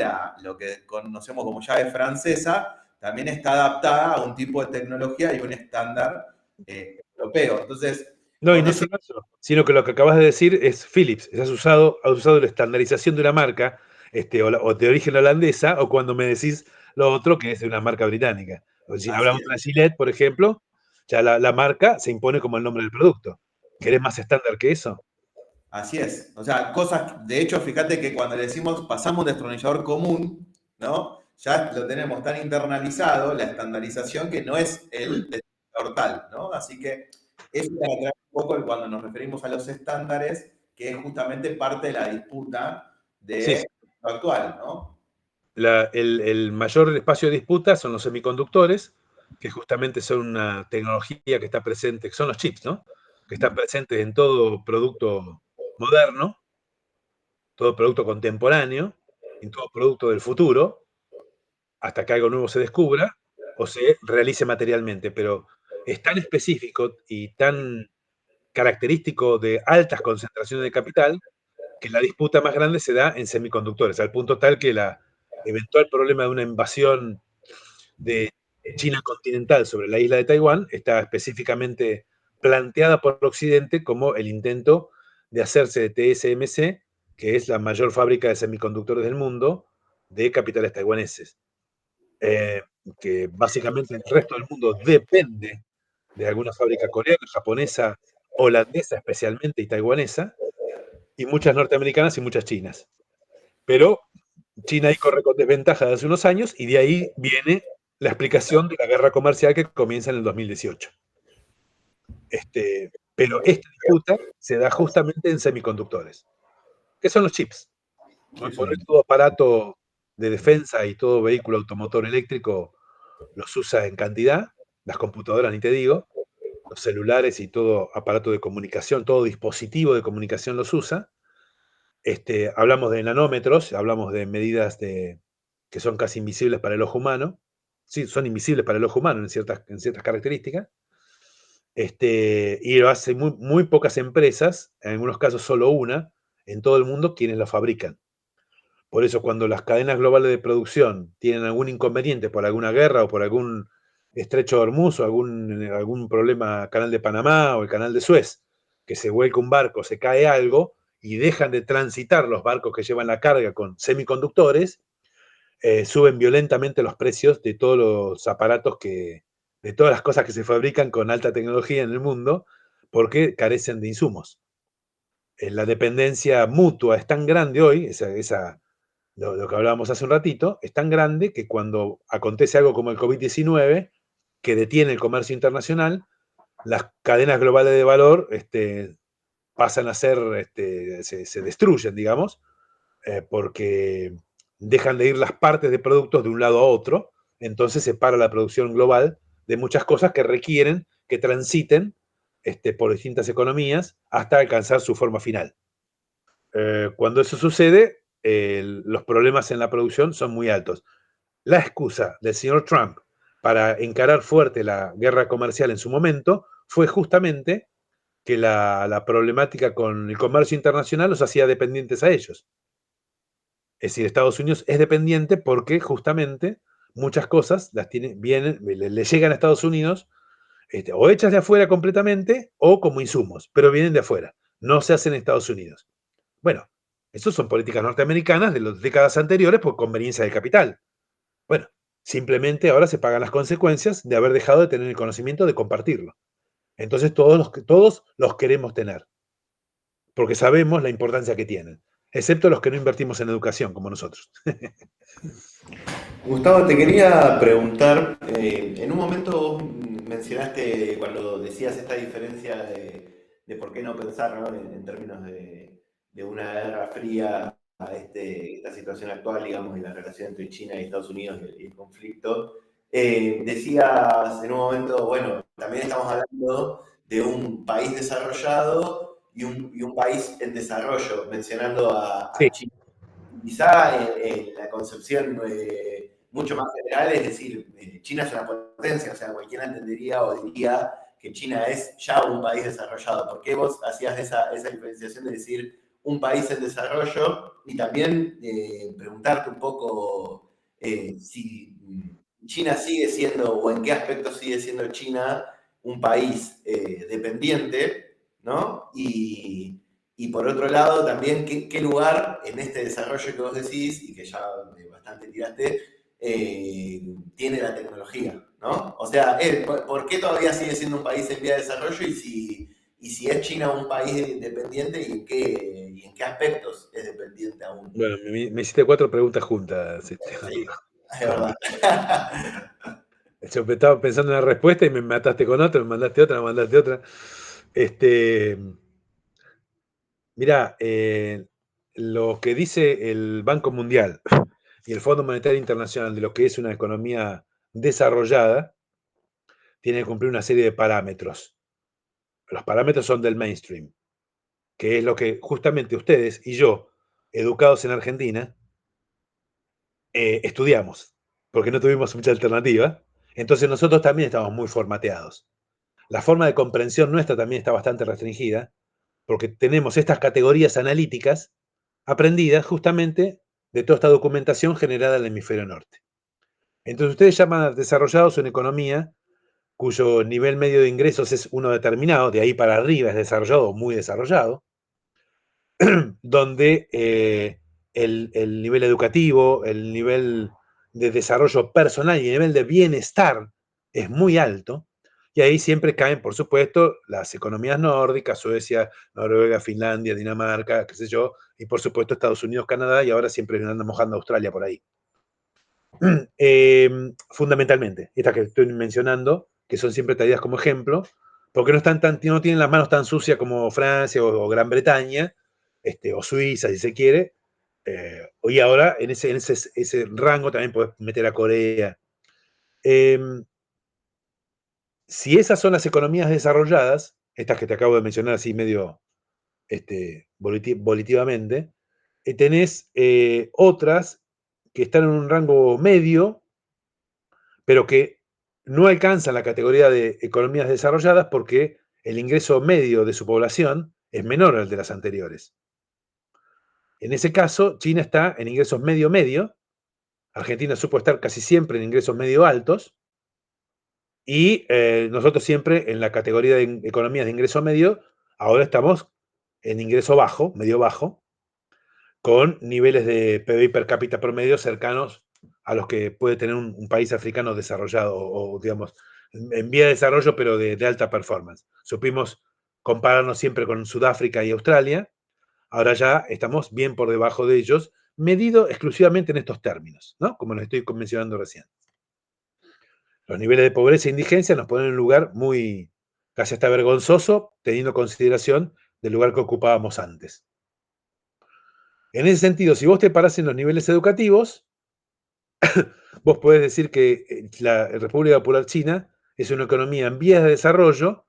lo que conocemos como llave francesa, también está adaptada a un tipo de tecnología y un estándar europeo. Entonces, No, y con no eso solo eso, sino que lo que acabas de decir es Philips. Has usado la estandarización de una marca o de origen holandesa, o cuando me decís lo otro, que es de una marca británica. O si así hablamos es. de una Gillette, por ejemplo, ya la marca se impone como el nombre del producto. ¿Querés más estándar que eso? Así es. O sea, cosas, de hecho, fíjate que cuando le decimos pasamos un destornillador común, ¿no? Ya lo tenemos tan internalizado, la estandarización, que no es el destornillador tal, ¿no? Así que eso para traer un poco cuando nos referimos a los estándares, que es justamente parte de la disputa Sí, de sí. lo actual, ¿no? El mayor espacio de disputa son los semiconductores, que justamente son una tecnología que está presente, que son los chips, ¿no? Que están presentes en todo producto moderno, todo producto contemporáneo, en todo producto del futuro, hasta que algo nuevo se descubra o se realice materialmente. Pero es tan específico y tan característico de altas concentraciones de capital que la disputa más grande se da en semiconductores, al punto tal que la eventual problema de una invasión de China continental sobre la isla de Taiwán está específicamente planteada por Occidente como el intento de hacerse de TSMC, que es la mayor fábrica de semiconductores del mundo, de capitales taiwaneses. Eh, que básicamente el resto del mundo depende de alguna fábrica coreana, japonesa, holandesa especialmente y taiwanesa, y muchas norteamericanas y muchas chinas. Pero China ahí corre con desventaja de hace unos años y de ahí viene la explicación de la guerra comercial que comienza en el 2018. Pero esta disputa se da justamente en semiconductores, que son los chips. Hoy por hoy todo aparato de defensa y todo vehículo automotor eléctrico los usa en cantidad, las computadoras ni te digo, los celulares y todo aparato de comunicación, todo dispositivo de comunicación los usa. Hablamos de nanómetros, hablamos de medidas que son casi invisibles para el ojo humano. Sí, son invisibles para el ojo humano en ciertas características. Y lo hace muy pocas empresas, en algunos casos solo una, en todo el mundo, quienes lo fabrican. Por eso cuando las cadenas globales de producción tienen algún inconveniente por alguna guerra o por algún estrecho de Hormuz o algún problema, canal de Panamá o el canal de Suez, que se vuelca un barco, se cae algo, y dejan de transitar los barcos que llevan la carga con semiconductores, suben violentamente los precios de todos los aparatos de todas las cosas que se fabrican con alta tecnología en el mundo, porque carecen de insumos. La dependencia mutua es tan grande hoy, lo que hablábamos hace un ratito, es tan grande que cuando acontece algo como el COVID-19, que detiene el comercio internacional, las cadenas globales de valor pasan a ser, se destruyen, digamos, porque dejan de ir las partes de productos de un lado a otro, entonces se para la producción global de muchas cosas que requieren que transiten por distintas economías hasta alcanzar su forma final. Cuando eso sucede, los problemas en la producción son muy altos. La excusa del señor Trump para encarar fuerte la guerra comercial en su momento fue justamente que la problemática con el comercio internacional los hacía dependientes a ellos. Es decir, Estados Unidos es dependiente porque justamente muchas cosas le llegan a Estados Unidos o hechas de afuera completamente o como insumos, pero vienen de afuera, no se hacen en Estados Unidos. Bueno, eso son políticas norteamericanas de las décadas anteriores por conveniencia del capital. Bueno, simplemente ahora se pagan las consecuencias de haber dejado de tener el conocimiento de compartirlo. Entonces todos los queremos tener, porque sabemos la importancia que tienen, excepto los que no invertimos en educación, como nosotros. Gustavo, te quería preguntar, en un momento vos mencionaste cuando decías esta diferencia de por qué no pensar, ¿no? En términos de una guerra fría a esta situación actual, digamos, y la relación entre China y Estados Unidos y el conflicto. Decías en un momento, bueno, también estamos hablando de un país desarrollado y un país en desarrollo, mencionando Sí. a China. Quizá en la concepción mucho más general, es decir, China es una potencia, o sea, cualquiera entendería o diría que China es ya un país desarrollado. ¿Por qué vos hacías esa diferenciación de decir un país en desarrollo? Y también preguntarte un poco si China sigue siendo, o en qué aspecto sigue siendo China un país dependiente, ¿no? Y por otro lado, también, ¿qué lugar en este desarrollo que vos decís, y que ya bastante tiraste, tiene la tecnología, ¿no? O sea, ¿por qué todavía sigue siendo un país en vía de desarrollo y si es China un país dependiente y en qué aspectos es dependiente aún? Bueno, me hiciste 4 preguntas juntas. Sí, es verdad. Yo estaba pensando en la respuesta y me mataste con otra, me mandaste otra, me mandaste otra. Mirá, lo que dice el Banco Mundial y el Fondo Monetario Internacional de lo que es una economía desarrollada, tiene que cumplir una serie de parámetros. Los parámetros son del mainstream, que es lo que justamente ustedes y yo, educados en Argentina, estudiamos, porque no tuvimos mucha alternativa. Entonces nosotros también estamos muy formateados. La forma de comprensión nuestra también está bastante restringida, porque tenemos estas categorías analíticas aprendidas justamente de toda esta documentación generada en el hemisferio norte. Entonces ustedes llaman desarrollados una economía cuyo nivel medio de ingresos es uno determinado, de ahí para arriba es desarrollado o muy desarrollado, donde el nivel educativo, el nivel de desarrollo personal y el nivel de bienestar es muy alto, y ahí siempre caen, por supuesto, las economías nórdicas, Suecia, Noruega, Finlandia, Dinamarca, qué sé yo, y por supuesto Estados Unidos, Canadá, y ahora siempre anda mojando Australia por ahí. Fundamentalmente, estas que estoy mencionando, que son siempre traídas como ejemplo, porque no tienen las manos tan sucias como Francia o Gran Bretaña, o Suiza, si se quiere, y ahora en ese rango también puedes meter a Corea. Si esas son las economías desarrolladas, estas que te acabo de mencionar así medio volitivamente, tenés otras que están en un rango medio, pero que no alcanzan la categoría de economías desarrolladas porque el ingreso medio de su población es menor al de las anteriores. En ese caso, China está en ingresos medio-medio, Argentina supo estar casi siempre en ingresos medio altos, y nosotros siempre en la categoría de economías de ingreso medio, ahora estamos en ingreso bajo, medio bajo, con niveles de PBI per cápita promedio cercanos a los que puede tener un país africano desarrollado o digamos, en vía de desarrollo, pero de alta performance. Supimos compararnos siempre con Sudáfrica y Australia, ahora ya estamos bien por debajo de ellos, medido exclusivamente en estos términos, ¿no? Como les estoy mencionando recién. Los niveles de pobreza e indigencia nos ponen en un lugar muy, casi hasta vergonzoso, teniendo consideración del lugar que ocupábamos antes. En ese sentido, si vos te parás en los niveles educativos, vos podés decir que la República Popular China es una economía en vías de desarrollo,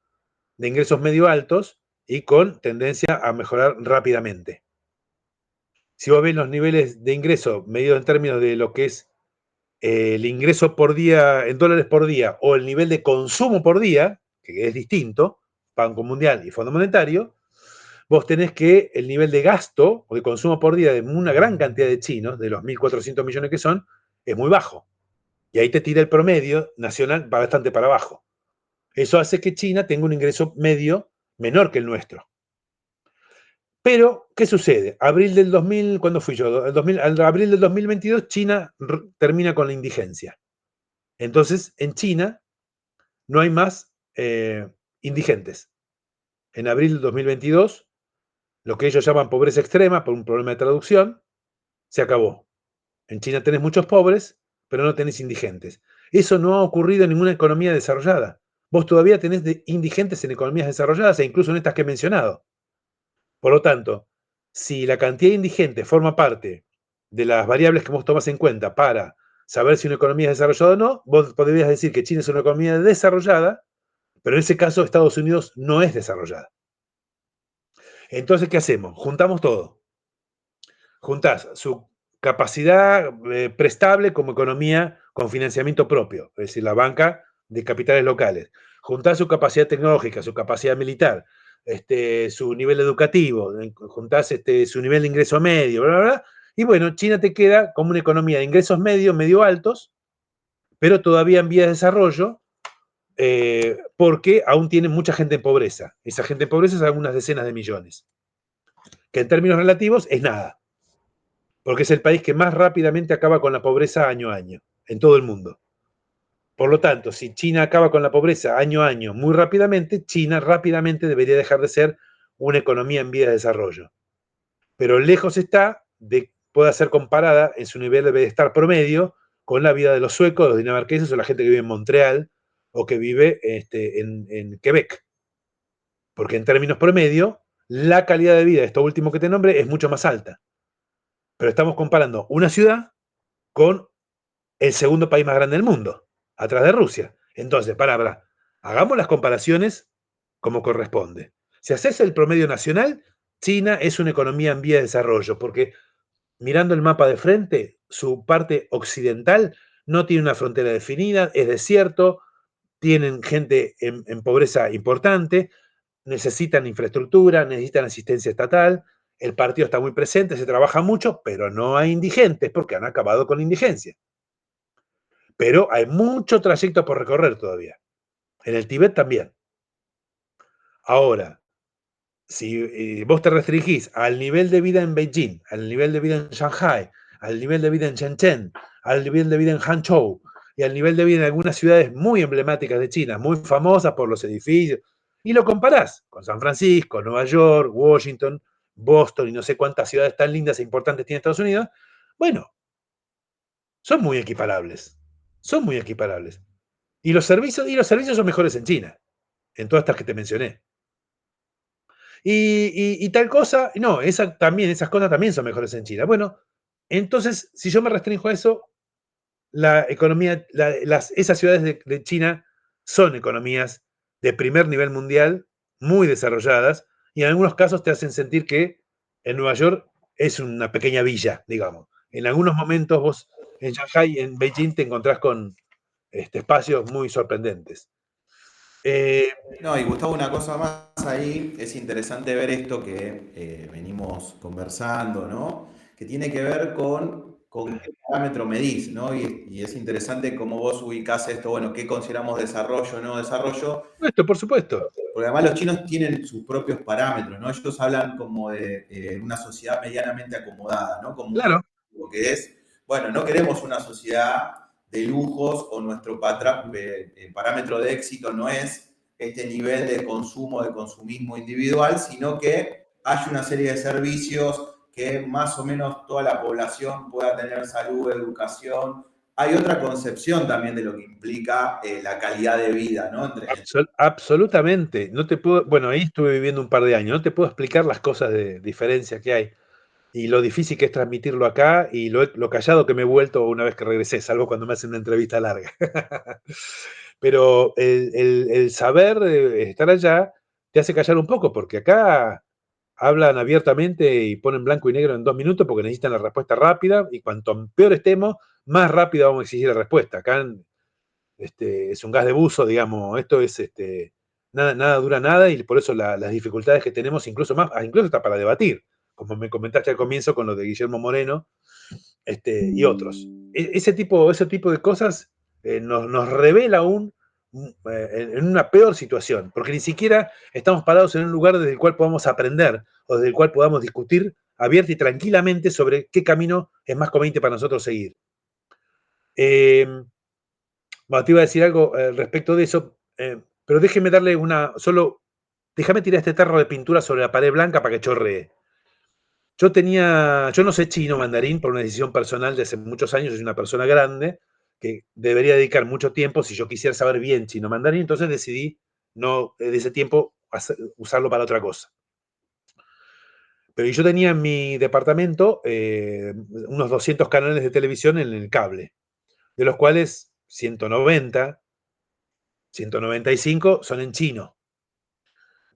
de ingresos medio altos y con tendencia a mejorar rápidamente. Si vos ves los niveles de ingreso medidos en términos de lo que es el ingreso por día, en dólares por día, o el nivel de consumo por día, que es distinto, Banco Mundial y Fondo Monetario, vos tenés que el nivel de gasto o de consumo por día de una gran cantidad de chinos, de los 1.400 millones que son, es muy bajo. Y ahí te tira el promedio nacional bastante para abajo. Eso hace que China tenga un ingreso medio menor que el nuestro. Pero, ¿qué sucede? Abril del 2000, ¿cuándo fui yo? Abril del 2022, China termina con la indigencia. Entonces, en China no hay más indigentes. En abril del 2022, lo que ellos llaman pobreza extrema, por un problema de traducción, se acabó. En China tenés muchos pobres, pero no tenés indigentes. Eso no ha ocurrido en ninguna economía desarrollada. Vos todavía tenés indigentes en economías desarrolladas e incluso en estas que he mencionado. Por lo tanto, si la cantidad de indigentes forma parte de las variables que vos tomás en cuenta para saber si una economía es desarrollada o no, vos podrías decir que China es una economía desarrollada, pero en ese caso Estados Unidos no es desarrollada. Entonces, ¿qué hacemos? Juntamos todo. Juntás su capacidad prestable como economía con financiamiento propio, es decir, la banca de capitales locales. Juntás su capacidad tecnológica, su capacidad militar, su nivel educativo, juntás su nivel de ingreso medio, bla, bla, bla, y bueno, China te queda como una economía de ingresos medio altos, pero todavía en vías de desarrollo, porque aún tiene mucha gente en pobreza. Esa gente en pobreza es algunas decenas de millones, que en términos relativos es nada, porque es el país que más rápidamente acaba con la pobreza año a año, en todo el mundo. Por lo tanto, si China acaba con la pobreza año a año muy rápidamente, China rápidamente debería dejar de ser una economía en vías de desarrollo. Pero lejos está de pueda ser comparada en su nivel de bienestar promedio con la vida de los suecos, los dinamarqueses o la gente que vive en Montreal o que vive en Quebec. Porque en términos promedio, la calidad de vida, esto último que te nombré, es mucho más alta. Pero estamos comparando una ciudad con el segundo país más grande del mundo, atrás de Rusia. Entonces, hagamos las comparaciones como corresponde. Si haces el promedio nacional, China es una economía en vía de desarrollo, porque mirando el mapa de frente, su parte occidental no tiene una frontera definida, es desierto, tienen gente en pobreza importante, necesitan infraestructura, necesitan asistencia estatal, el partido está muy presente, se trabaja mucho, pero no hay indigentes porque han acabado con la indigencia. Pero hay mucho trayecto por recorrer todavía. En el Tíbet también. Ahora, si vos te restringís al nivel de vida en Beijing, al nivel de vida en Shanghai, al nivel de vida en Shenzhen, al nivel de vida en Hangzhou y al nivel de vida en algunas ciudades muy emblemáticas de China, muy famosas por los edificios, y lo comparás con San Francisco, Nueva York, Washington, Boston y no sé cuántas ciudades tan lindas e importantes tiene Estados Unidos, bueno, son muy equiparables. Son muy equiparables. Y los servicios son mejores en China, en todas estas que te mencioné. Y tal cosa, no, esas cosas también son mejores en China. Bueno, entonces, si yo me restringo a eso, la economía, esas ciudades de China son economías de primer nivel mundial, muy desarrolladas, y en algunos casos te hacen sentir que en Nueva York es una pequeña villa, digamos. En algunos momentos vos en Shanghai y en Beijing te encontrás con espacios muy sorprendentes. No, y Gustavo, una cosa más ahí, es interesante ver esto que venimos conversando, ¿no? Que tiene que ver con qué parámetro medís, ¿no? Y es interesante cómo vos ubicás esto, bueno, qué consideramos desarrollo o no desarrollo. Por supuesto. porque además los chinos tienen sus propios parámetros, ¿no? Ellos hablan como de una sociedad medianamente acomodada, ¿no? Como un Claro, objetivo que es, bueno, no queremos una sociedad de lujos o nuestro parámetro de éxito no es este nivel de consumo, de consumismo individual, sino que hay una serie de servicios que más o menos toda la población pueda tener salud, educación. Hay otra concepción también de lo que implica la calidad de vida, ¿no? absolutamente. No te puedo, bueno, ahí estuve viviendo un par de años, no te puedo explicar las cosas de diferencia que hay y lo difícil que es transmitirlo acá y lo callado que me he vuelto una vez que regresé, salvo cuando me hacen una entrevista larga. Pero el saber estar allá te hace callar un poco, porque acá hablan abiertamente y ponen blanco y negro en 2 minutos porque necesitan la respuesta rápida y cuanto peor estemos, más rápido vamos a exigir la respuesta. Acá es un gas de buzo, digamos, esto es, nada dura nada y por eso las dificultades que tenemos, incluso hasta para debatir, como me comentaste al comienzo con lo de Guillermo Moreno, y otros. Ese tipo de cosas nos revela en una peor situación, porque ni siquiera estamos parados en un lugar desde el cual podamos aprender o desde el cual podamos discutir abierta y tranquilamente sobre qué camino es más conveniente para nosotros seguir. Bueno, te iba a decir algo respecto de eso, pero déjeme déjame tirar este tarro de pintura sobre la pared blanca para que chorree. Yo no sé chino mandarín por una decisión personal de hace muchos años, soy una persona grande que debería dedicar mucho tiempo si yo quisiera saber bien chino mandarín, entonces decidí no de ese tiempo usarlo para otra cosa. Pero yo tenía en mi departamento unos 200 canales de televisión en el cable, de los cuales 190, 195 son en chino.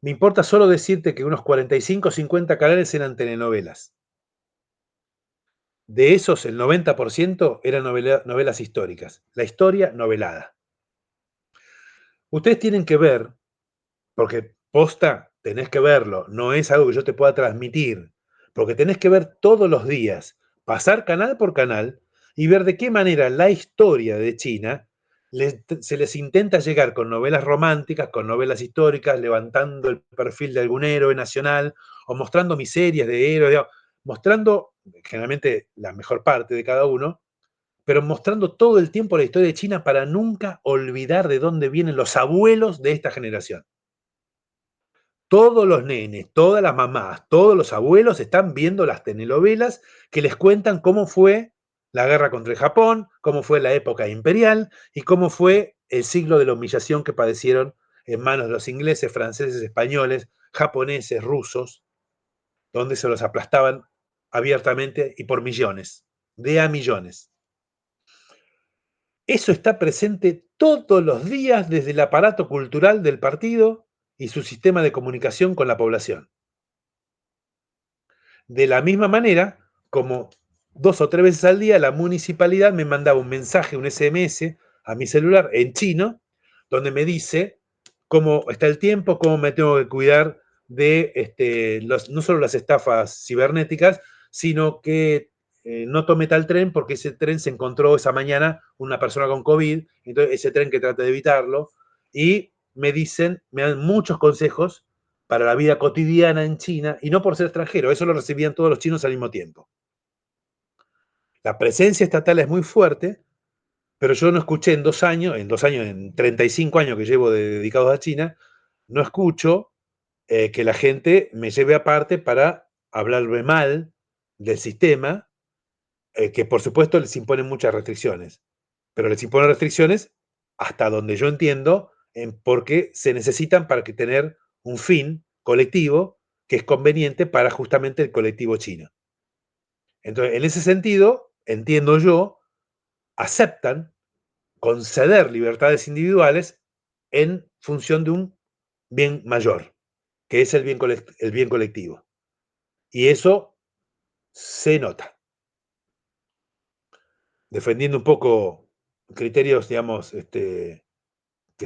Me importa solo decirte que unos 45 o 50 canales eran telenovelas. De esos, el 90% eran novelas históricas. La historia novelada. Ustedes tienen que ver, porque posta tenés que verlo, no es algo que yo te pueda transmitir, porque tenés que ver todos los días, pasar canal por canal y ver de qué manera la historia de China se les intenta llegar con novelas románticas, con novelas históricas, levantando el perfil de algún héroe nacional o mostrando miserias de héroes, digamos, mostrando generalmente la mejor parte de cada uno, pero mostrando todo el tiempo la historia de China para nunca olvidar de dónde vienen los abuelos de esta generación. Todos los nenes, todas las mamás, todos los abuelos están viendo las telenovelas que les cuentan cómo fue la guerra contra el Japón, cómo fue la época imperial y cómo fue el siglo de la humillación que padecieron en manos de los ingleses, franceses, españoles, japoneses, rusos, donde se los aplastaban abiertamente y por millones, de a millones. Eso está presente todos los días desde el aparato cultural del partido y su sistema de comunicación con la población. De la misma manera, como 2 o 3 veces al día, la municipalidad me mandaba un mensaje, un SMS a mi celular en chino, donde me dice cómo está el tiempo, cómo me tengo que cuidar de no solo las estafas cibernéticas, sino que no tome tal tren porque ese tren se encontró esa mañana una persona con COVID, entonces ese tren que trate de evitarlo, y me dan muchos consejos para la vida cotidiana en China, y no por ser extranjero, eso lo recibían todos los chinos al mismo tiempo. La presencia estatal es muy fuerte, pero yo no escuché en 2 años, en 35 años que llevo dedicados a China, no escucho que la gente me lleve aparte para hablarme mal del sistema, que por supuesto les imponen muchas restricciones, pero les imponen restricciones hasta donde yo entiendo, porque se necesitan para tener un fin colectivo que es conveniente para justamente el colectivo chino. Entonces, en ese sentido, entiendo yo, aceptan conceder libertades individuales en función de un bien mayor, que es el bien colectivo. Y eso se nota. Defendiendo un poco criterios, digamos, que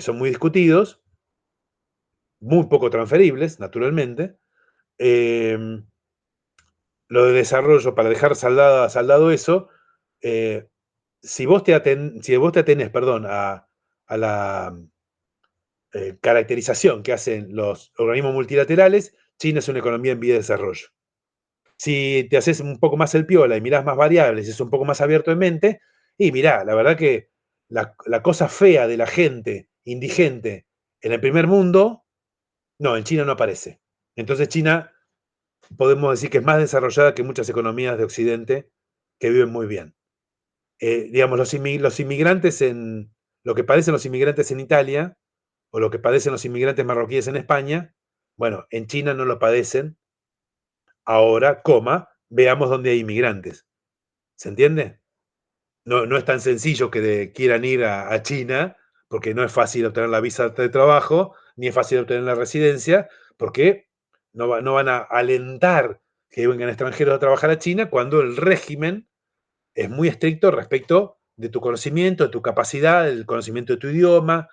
son muy discutidos, muy poco transferibles, naturalmente. Lo de desarrollo, para dejar saldado eso, si vos te atenés, perdón, a caracterización que hacen los organismos multilaterales, China es una economía en vía de desarrollo. Si te haces un poco más el piola y mirás más variables y es un poco más abierto en mente, y mirá, la verdad que la cosa fea de la gente indigente en el primer mundo, no, en China no aparece. Entonces China podemos decir que es más desarrollada que muchas economías de Occidente que viven muy bien. Digamos, los inmigrantes lo que padecen los inmigrantes en Italia, o lo que padecen los inmigrantes marroquíes en España, bueno, en China no lo padecen. Ahora, veamos dónde hay inmigrantes. ¿Se entiende? No es tan sencillo que quieran ir a China, porque no es fácil obtener la visa de trabajo, ni es fácil obtener la residencia, porque no van a alentar que vengan extranjeros a trabajar a China cuando el régimen es muy estricto respecto de tu conocimiento, de tu capacidad, del conocimiento de tu idioma.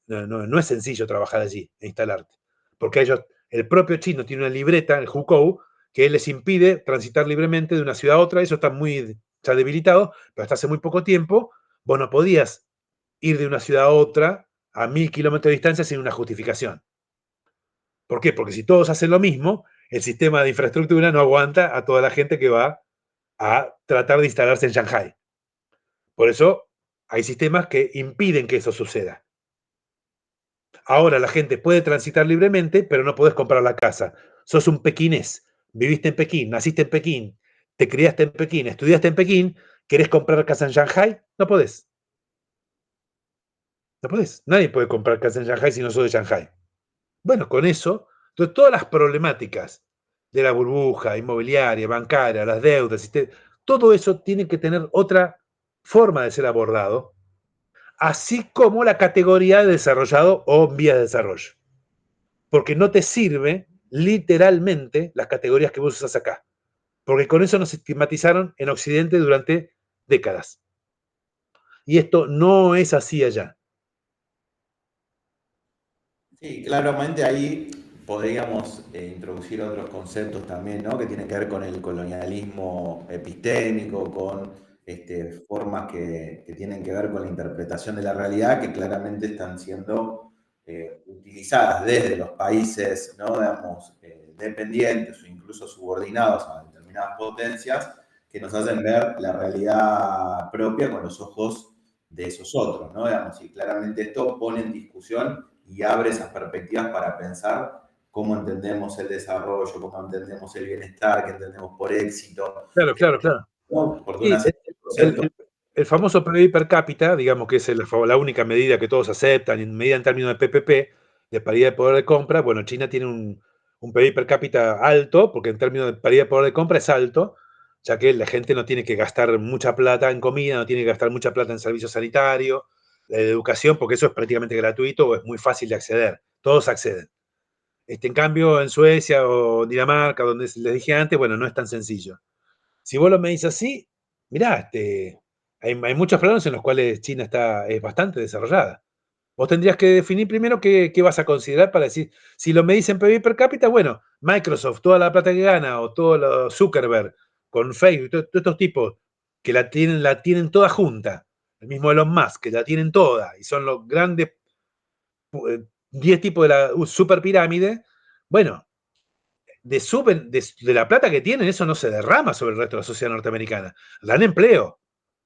No es sencillo trabajar allí e instalarte, porque el propio chino tiene una libreta, el Hukou, que les impide transitar libremente de una ciudad a otra. Eso está muy ya debilitado, pero hasta hace muy poco tiempo vos no podías ir de una ciudad a otra a 1000 kilómetros de distancia sin una justificación. ¿Por qué? Porque si todos hacen lo mismo, el sistema de infraestructura no aguanta a toda la gente que va a tratar de instalarse en Shanghái. Por eso hay sistemas que impiden que eso suceda. Ahora la gente puede transitar libremente, pero no podés comprar la casa. Sos un pequinés, viviste en Pekín, naciste en Pekín, te criaste en Pekín, estudiaste en Pekín, ¿querés comprar casa en Shanghái? No podés. No podés. Nadie puede comprar casa en Shanghái si no sos de Shanghái. Bueno, con eso, entonces todas las problemáticas de la burbuja inmobiliaria, bancaria, las deudas, todo eso tiene que tener otra forma de ser abordado, así como la categoría de desarrollado o en vía de desarrollo. Porque no te sirve literalmente las categorías que vos usas acá. Porque con eso nos estigmatizaron en Occidente durante décadas. Y esto no es así allá. Sí, claramente ahí podríamos introducir otros conceptos también, ¿no? Que tienen que ver con el colonialismo epistémico, con formas que tienen que ver con la interpretación de la realidad, que claramente están siendo utilizadas desde los países, ¿no? Digamos, dependientes o incluso subordinados a determinadas potencias, que nos hacen ver la realidad propia con los ojos de esos otros, ¿no? Digamos, y claramente esto pone en discusión y abre esas perspectivas para pensar cómo entendemos el desarrollo, cómo entendemos el bienestar, qué entendemos por éxito, Claro, claro, claro. ¿no? Porque Sí, una serie de el, conceptos. el- el famoso PBI per cápita, digamos que es la única medida que todos aceptan, medida en términos de PPP, de paridad de poder de compra. Bueno, China tiene un PBI per cápita alto, porque en términos de paridad de poder de compra es alto, ya que la gente no tiene que gastar mucha plata en comida, no tiene que gastar mucha plata en servicios sanitarios, educación, porque eso es prácticamente gratuito o es muy fácil de acceder. Todos acceden. En cambio, en Suecia o Dinamarca, donde les dije antes, bueno, no es tan sencillo. Si vos lo medís así, mirá, hay muchos planos en los cuales China es bastante desarrollada. Vos tendrías que definir primero qué vas a considerar para decir, si lo medís en PIB per cápita, bueno, Microsoft, toda la plata que gana, o todo lo Zuckerberg, con Facebook, todos estos tipos que la tienen toda junta, el mismo Elon Musk, que la tienen toda, y son los grandes 10 tipos de la super pirámide. Bueno, de la plata que tienen, eso no se derrama sobre el resto de la sociedad norteamericana. Dan empleo,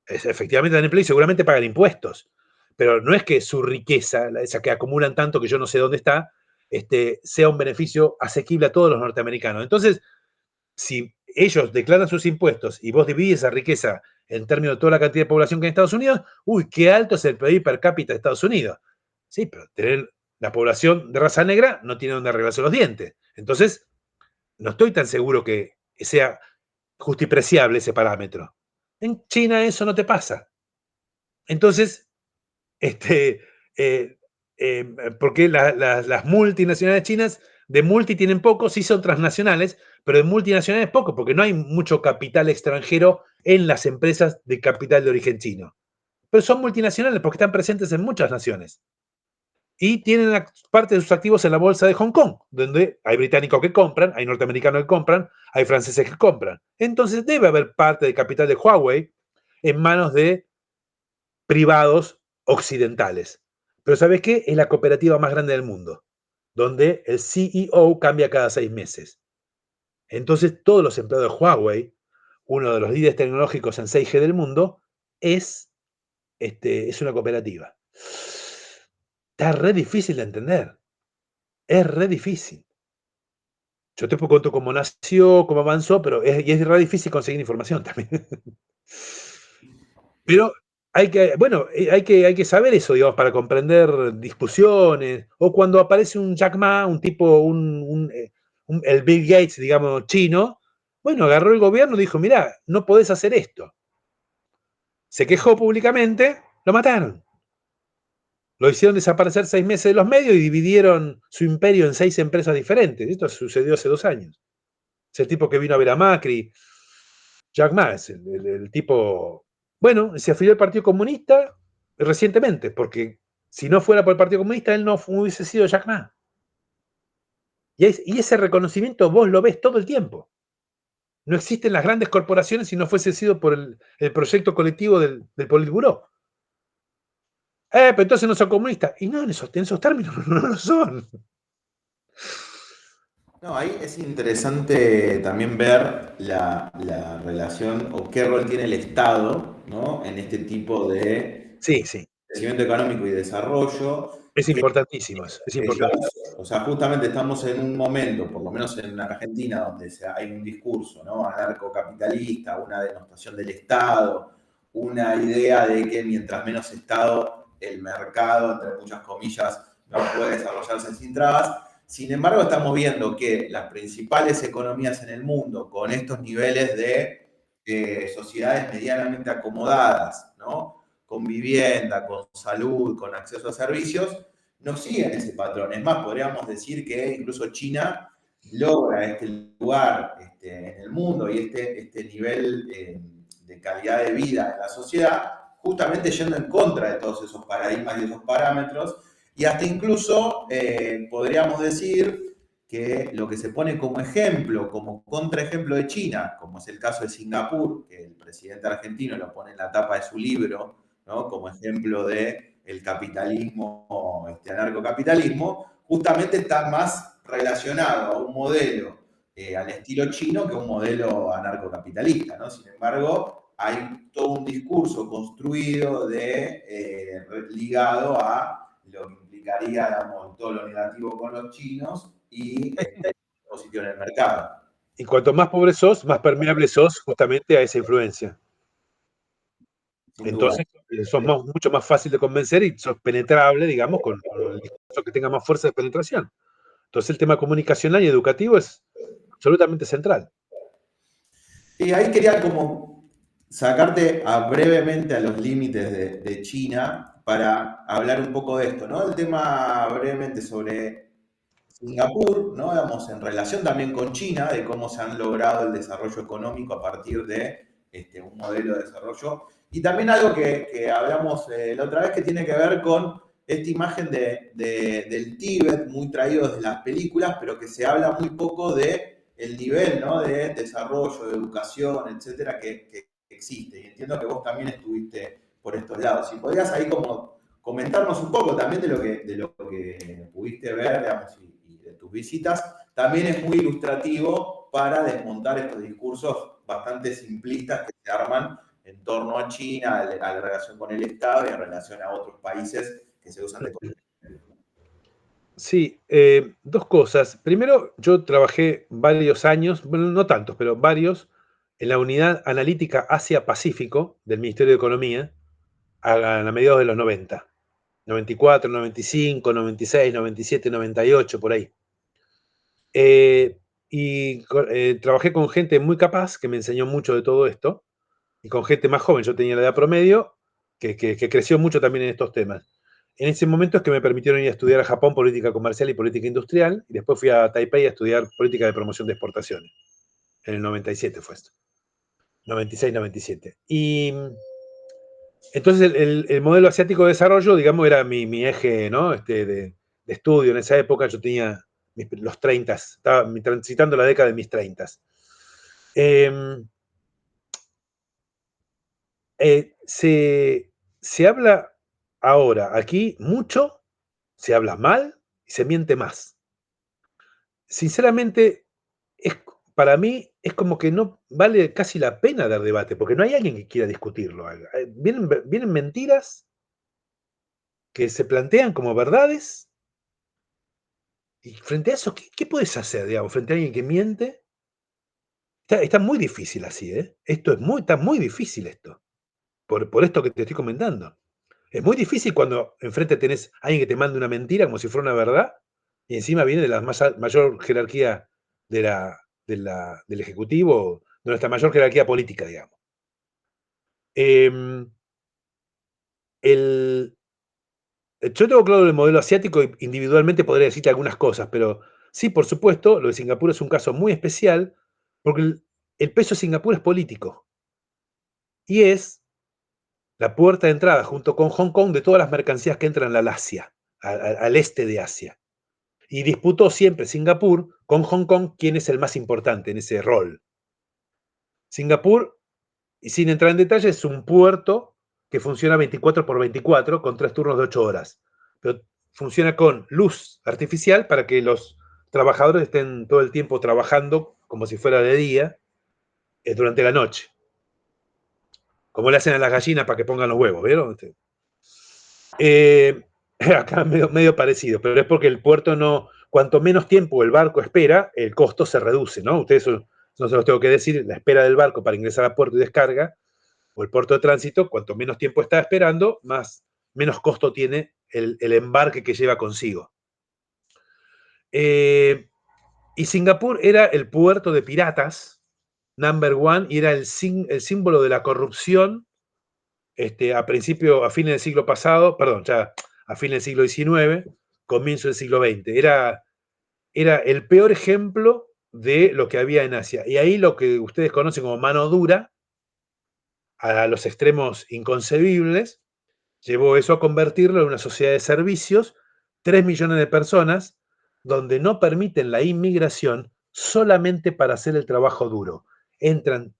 efectivamente dan empleo y seguramente pagan impuestos. Pero no es que su riqueza, esa que acumulan tanto que yo no sé dónde está, sea un beneficio asequible a todos los norteamericanos. Entonces, si ellos declaran sus impuestos y vos dividís esa riqueza en términos de toda la cantidad de población que hay en Estados Unidos, uy, qué alto es el PIB per cápita de Estados Unidos. Sí, pero tener la población de raza negra no tiene donde arreglarse los dientes. Entonces, no estoy tan seguro que sea justipreciable ese parámetro. En China eso no te pasa. Entonces, este, eh, porque las multinacionales chinas de multi tienen poco, sí son transnacionales, pero de multinacionales poco, porque no hay mucho capital extranjero en las empresas de capital de origen chino. Pero son multinacionales porque están presentes en muchas naciones. Y tienen parte de sus activos en la bolsa de Hong Kong, donde hay británicos que compran, hay norteamericanos que compran, hay franceses que compran. Entonces debe haber parte del capital de Huawei en manos de privados occidentales. Pero ¿sabes qué? Es la cooperativa más grande del mundo, donde el CEO cambia cada 6 meses. Entonces, todos los empleados de Huawei, uno de los líderes tecnológicos en 6G del mundo, es una cooperativa. Está re difícil de entender. Es re difícil. Yo te cuento cómo nació, cómo avanzó, pero es re difícil conseguir información también. Pero hay que saber eso, digamos, para comprender discusiones. O cuando aparece un Jack Ma, un tipo, el Bill Gates, digamos, chino, bueno, agarró el gobierno y dijo, mirá, no podés hacer esto. Se quejó públicamente, lo mataron. Lo hicieron desaparecer 6 meses de los medios y dividieron su imperio en 6 empresas diferentes. Esto sucedió hace 2 años. Es el tipo que vino a ver a Macri. Jack Ma es el tipo. Bueno, se afilió al Partido Comunista recientemente, porque si no fuera por el Partido Comunista, él no hubiese sido Jack Ma. Y ese reconocimiento vos lo ves todo el tiempo. No existen las grandes corporaciones si no fuese sido por el proyecto colectivo del Politburó. Pero entonces no son comunistas. Y no, en esos términos no lo son. No, ahí es interesante también ver la relación o qué rol tiene el Estado, ¿no? En este tipo de Sí, sí. crecimiento económico y desarrollo. Es importantísimo eso. Es importante. O sea, justamente estamos en un momento, por lo menos en Argentina, donde hay un discurso, ¿no? Anarcocapitalista, una denostación del Estado, una idea de que mientras menos Estado, el mercado, entre muchas comillas, no puede desarrollarse sin trabas. Sin embargo, estamos viendo que las principales economías en el mundo, con estos niveles de sociedades medianamente acomodadas, ¿no? Con vivienda, con salud, con acceso a servicios, no siguen ese patrón. Es más, podríamos decir que incluso China logra este lugar en el mundo y este nivel de calidad de vida en la sociedad, justamente yendo en contra de todos esos paradigmas y esos parámetros, y hasta incluso podríamos decir que lo que se pone como ejemplo, como contraejemplo de China, como es el caso de Singapur, que el presidente argentino lo pone en la tapa de su libro, ¿no? Como ejemplo de el capitalismo, anarcocapitalismo, justamente está más relacionado a un modelo al estilo chino que un modelo anarcocapitalista, ¿no? Sin embargo, hay todo un discurso construido ligado a lo que implicaría, digamos, todo lo negativo con los chinos y posición en el mercado. Y cuanto más pobre sos, más permeable sos justamente a esa influencia. Entonces, sos mucho más fácil de convencer y sos penetrable, digamos, con el discurso que tenga más fuerza de penetración. Entonces, el tema comunicacional y educativo es absolutamente central. Y ahí quería como sacarte brevemente a los límites de China para hablar un poco de esto, ¿no? El tema brevemente sobre Singapur, ¿no? Digamos, en relación también con China, de cómo se han logrado el desarrollo económico a partir de un modelo de desarrollo. Y también algo que hablamos la otra vez que tiene que ver con esta imagen del Tíbet, muy traído desde las películas, pero que se habla muy poco de el nivel, ¿no? De desarrollo, de educación, etcétera, que existe. Y entiendo que vos también estuviste por estos lados. Si podrías ahí como comentarnos un poco también de lo que pudiste ver, digamos, y de tus visitas, también es muy ilustrativo para desmontar estos discursos bastante simplistas que se arman en torno a China, a la relación con el Estado y en relación a otros países que se usan de Sí, dos cosas. Primero, yo trabajé varios años, bueno, no tantos, pero varios, en la unidad analítica Asia-Pacífico del Ministerio de Economía a mediados de los 90. 94, 95, 96, 97, 98, por ahí. Trabajé con gente muy capaz que me enseñó mucho de todo esto, y con gente más joven, yo tenía la edad promedio, que creció mucho también en estos temas. En ese momento es que me permitieron ir a estudiar a Japón política comercial y política industrial, y después fui a Taipei a estudiar política de promoción de exportaciones. En el 97 fue esto. 96, 97. Y entonces el modelo asiático de desarrollo, digamos, era mi eje, ¿no? De estudio en esa época. Yo tenía los 30, estaba transitando la década de mis 30. Se habla Ahora, aquí mucho se habla mal y se miente más. Sinceramente, para mí es como que no vale casi la pena dar debate, porque no hay alguien que quiera discutirlo. Vienen mentiras que se plantean como verdades, y frente a eso, ¿qué puedes hacer, digamos, frente a alguien que miente? Está muy difícil así, ¿eh? Está muy difícil esto, por esto que te estoy comentando. Es muy difícil cuando enfrente tenés a alguien que te manda una mentira como si fuera una verdad, y encima viene de la mayor jerarquía del Ejecutivo, de nuestra mayor jerarquía política, digamos. Em, el, yo tengo claro el modelo asiático y individualmente podría decirte algunas cosas, pero sí, por supuesto, lo de Singapur es un caso muy especial porque el peso de Singapur es político y es la puerta de entrada junto con Hong Kong de todas las mercancías que entran al Asia, al este de Asia. Y disputó siempre Singapur con Hong Kong quién es el más importante en ese rol. Singapur, y sin entrar en detalle, es un puerto que funciona 24/24 con 3 turnos de 8 horas. Pero funciona con luz artificial para que los trabajadores estén todo el tiempo trabajando como si fuera de día durante la noche. Como le hacen a las gallinas para que pongan los huevos, ¿vieron? Acá medio parecido, pero es porque el puerto no, cuanto menos tiempo el barco espera, el costo se reduce, ¿no? Ustedes no se los tengo que decir, la espera del barco para ingresar a puerto y descarga, o el puerto de tránsito, cuanto menos tiempo está esperando, menos costo tiene el embarque que lleva consigo. Y Singapur era el puerto de piratas, number one, y era el símbolo de la corrupción a fines del siglo pasado, perdón, ya a fines del siglo XIX, comienzo del siglo XX. Era el peor ejemplo de lo que había en Asia. Y ahí lo que ustedes conocen como mano dura, a los extremos inconcebibles, llevó eso a convertirlo en una sociedad de servicios, 3 millones de personas, donde no permiten la inmigración solamente para hacer el trabajo duro. Entran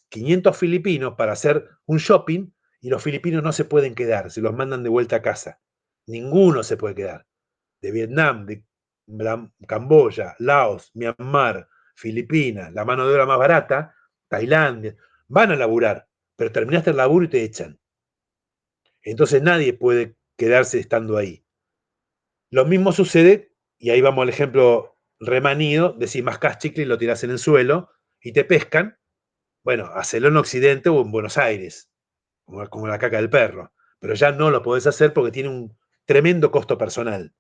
500 filipinos para hacer un shopping y los filipinos no se pueden quedar, se los mandan de vuelta a casa. Ninguno se puede quedar. De Vietnam, de Camboya, Laos, Myanmar, Filipinas, la mano de obra más barata, Tailandia, van a laburar, pero terminaste el laburo y te echan. Entonces nadie puede quedarse estando ahí. Lo mismo sucede, y ahí vamos al ejemplo remanido, de si mascás chicle y lo tirás en el suelo y te pescan, bueno, hacelo en Occidente o en Buenos Aires, como la caca del perro, pero ya no lo podés hacer porque tiene un tremendo costo personal.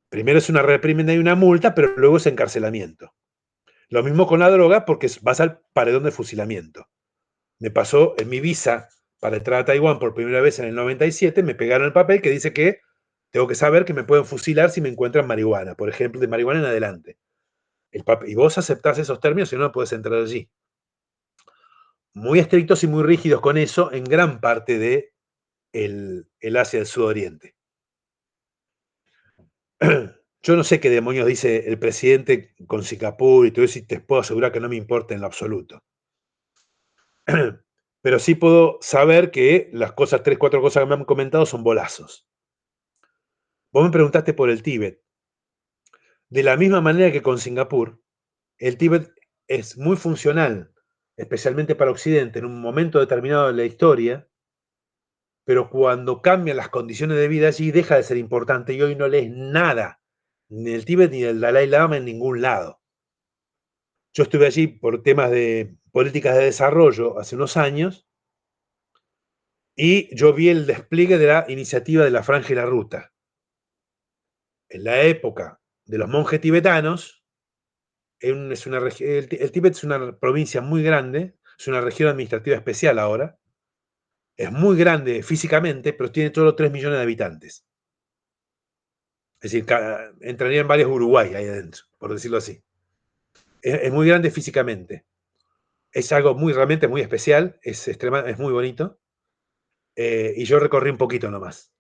Primero es una reprimenda y una multa, pero luego es encarcelamiento. Lo mismo con la droga porque vas al paredón de fusilamiento. Me pasó en mi visa para entrar a Taiwán por primera vez en el 97, me pegaron el papel que dice que tengo que saber que me pueden fusilar si me encuentran marihuana, por ejemplo, de marihuana en adelante. Y vos aceptás esos términos y no puedes entrar allí. Muy estrictos y muy rígidos con eso en gran parte de el Asia del Sudoriente. Yo no sé qué demonios dice el presidente con Singapur y todo eso, y te puedo asegurar que no me importa en lo absoluto. Pero sí puedo saber que las 3, 4 cosas que me han comentado son bolazos. Vos me preguntaste por el Tíbet. De la misma manera que con Singapur, el Tíbet es muy funcional, especialmente para Occidente, en un momento determinado de la historia, pero cuando cambian las condiciones de vida allí deja de ser importante y hoy no lees nada, ni del Tíbet ni del Dalai Lama en ningún lado. Yo estuve allí por temas de políticas de desarrollo hace unos años y yo vi el despliegue de la iniciativa de la Franja y la Ruta. En la época de los monjes tibetanos, el Tíbet es una provincia muy grande, es una región administrativa especial ahora, es muy grande físicamente, pero tiene solo 3 millones de habitantes. Es decir, entrarían varios Uruguay ahí adentro, por decirlo así. Es muy grande físicamente. Es algo realmente muy especial, es muy bonito. Y yo recorrí un poquito nomás.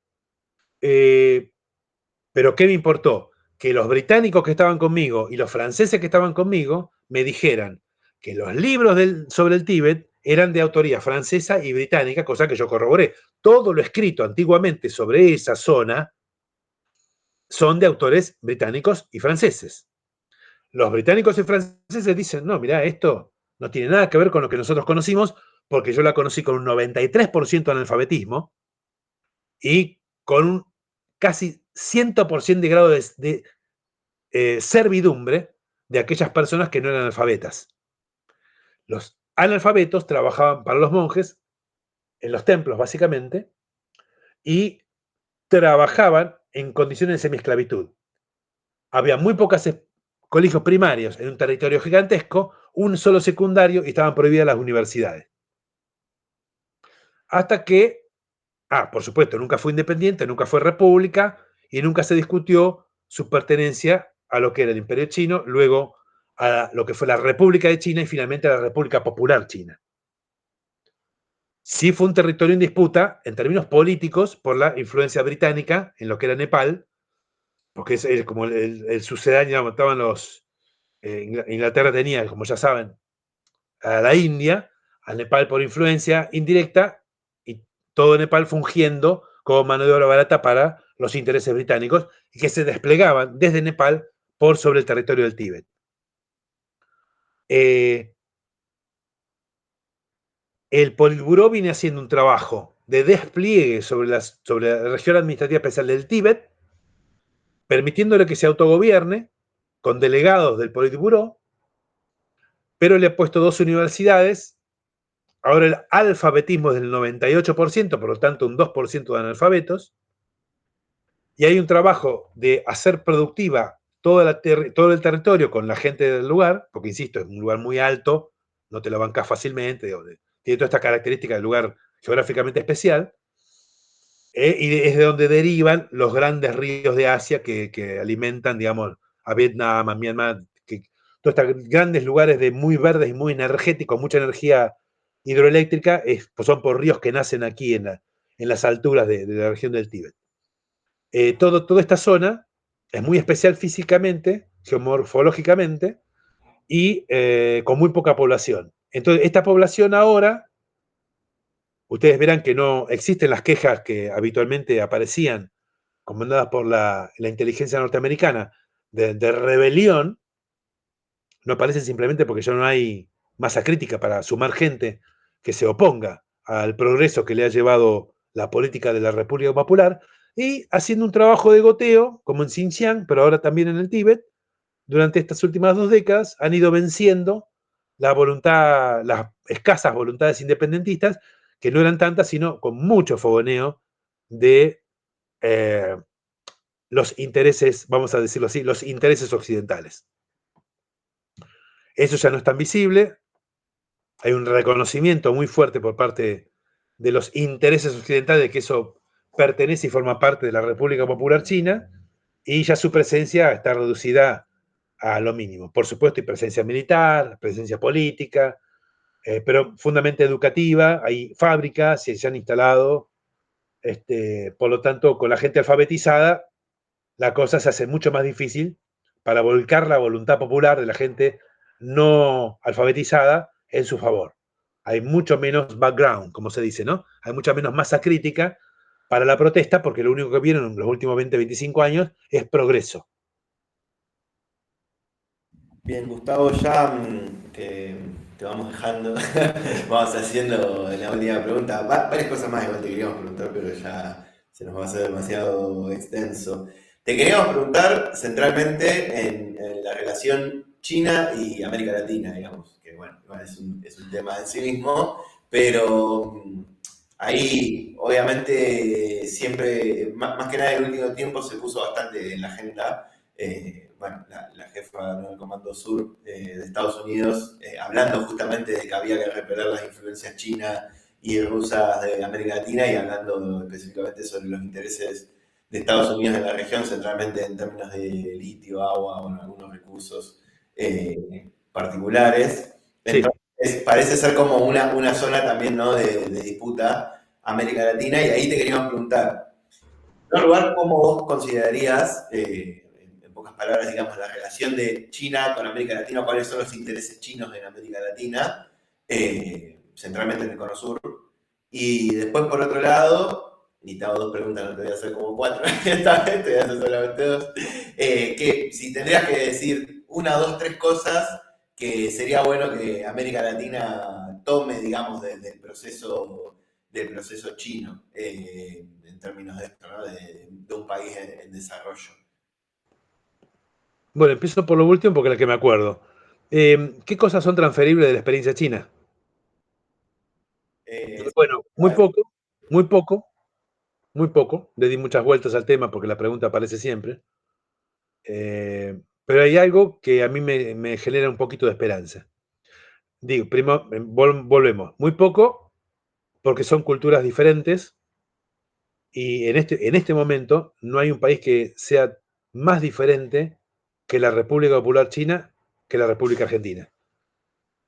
Pero ¿qué me importó? Que los británicos que estaban conmigo y los franceses que estaban conmigo me dijeran que los libros sobre el Tíbet eran de autoría francesa y británica, cosa que yo corroboré. Todo lo escrito antiguamente sobre esa zona son de autores británicos y franceses. Los británicos y franceses dicen, no, mirá, esto no tiene nada que ver con lo que nosotros conocimos, porque yo la conocí con un 93% de analfabetismo y con un casi 100% de grado de servidumbre de aquellas personas que no eran analfabetas. Los analfabetos trabajaban para los monjes, en los templos básicamente, y trabajaban en condiciones de semiesclavitud. Había muy pocos colegios primarios en un territorio gigantesco, un solo secundario y estaban prohibidas las universidades. Hasta que, por supuesto, nunca fue independiente, nunca fue república y nunca se discutió su pertenencia a lo que era el Imperio Chino, luego a lo que fue la República de China y finalmente a la República Popular China. Sí fue un territorio en disputa en términos políticos por la influencia británica en lo que era Nepal, porque es como el sucedáneo, estaban los... Inglaterra tenía, como ya saben, a la India, a Nepal por influencia indirecta, y todo Nepal fungiendo como mano de obra barata para los intereses británicos, y que se desplegaban desde Nepal por sobre el territorio del Tíbet. El Politburó viene haciendo un trabajo de despliegue sobre la región administrativa especial del Tíbet, permitiéndole que se autogobierne con delegados del Politburó, pero le ha puesto 2 universidades. Ahora el alfabetismo es del 98%, por lo tanto un 2% de analfabetos, y hay un trabajo de hacer productiva todo el territorio con la gente del lugar, porque insisto, es un lugar muy alto, no te lo bancas fácilmente, tiene toda esta característica del lugar geográficamente especial, y es de donde derivan los grandes ríos de Asia que alimentan, digamos, a Vietnam, a Myanmar, todos estos grandes lugares de muy verdes y muy energéticos, mucha energía hidroeléctrica, pues son por ríos que nacen aquí en las alturas de la región del Tíbet. Toda esta zona es muy especial físicamente, geomorfológicamente, y con muy poca población. Entonces, esta población ahora, ustedes verán que no existen las quejas que habitualmente aparecían, comandadas por la inteligencia norteamericana, de rebelión, no aparecen simplemente porque ya no hay masa crítica para sumar gente que se oponga al progreso que le ha llevado la política de la República Popular, y haciendo un trabajo de goteo, como en Xinjiang, pero ahora también en el Tíbet, durante estas últimas 2 décadas han ido venciendo la voluntad, las escasas voluntades independentistas, que no eran tantas, sino con mucho fogoneo de los intereses, vamos a decirlo así, los intereses occidentales. Eso ya no es tan visible, hay un reconocimiento muy fuerte por parte de los intereses occidentales de que eso pertenece y forma parte de la República Popular China, y ya su presencia está reducida a lo mínimo. Por supuesto, hay presencia militar, presencia política, pero fundamentalmente educativa, hay fábricas, se han instalado, por lo tanto, con la gente alfabetizada, la cosa se hace mucho más difícil para volcar la voluntad popular de la gente no alfabetizada en su favor. Hay mucho menos background, como se dice, ¿no? Hay mucha menos masa crítica para la protesta, porque lo único que vieron en los últimos 20, 25 años es progreso. Bien, Gustavo, ya te vamos dejando, vamos haciendo la última pregunta. Varias cosas más igual te queríamos preguntar, pero ya se nos va a hacer demasiado extenso. Te queríamos preguntar centralmente en la relación China y América Latina, digamos, que bueno, igual es un tema en sí mismo, pero ahí obviamente siempre, más que nada en el último tiempo, se puso bastante en la agenda. Bueno, la jefa del Comando Sur de Estados Unidos, hablando justamente de que había que repeler las influencias chinas y rusas de América Latina, y hablando específicamente sobre los intereses de Estados Unidos en la región, centralmente en términos de litio, agua, bueno, algunos recursos particulares. Entonces, parece ser como una zona también, ¿no?, de disputa América Latina, y ahí te queríamos preguntar, en primer lugar, ¿cómo vos considerarías, en pocas palabras, digamos, la relación de China con América Latina? ¿Cuáles son los intereses chinos en América Latina? centralmente en el Cono Sur. Y después, por otro lado, y te hago 2 preguntas, no te voy a hacer como 4, esta vez te voy a hacer solamente 2, que si tendrías que decir 1, 2, 3 cosas que sería bueno que América Latina tome, digamos, del proceso chino, en términos de esto, ¿no? de un país en desarrollo. Bueno, empiezo por lo último porque es la que me acuerdo. ¿Qué cosas son transferibles de la experiencia china? Bueno, muy poco, muy poco, muy poco. Le di muchas vueltas al tema porque la pregunta aparece siempre. Pero hay algo que a mí me genera un poquito de esperanza. Digo, primo, volvemos. Muy poco porque son culturas diferentes y en este momento no hay un país que sea más diferente que la República Popular China que la República Argentina.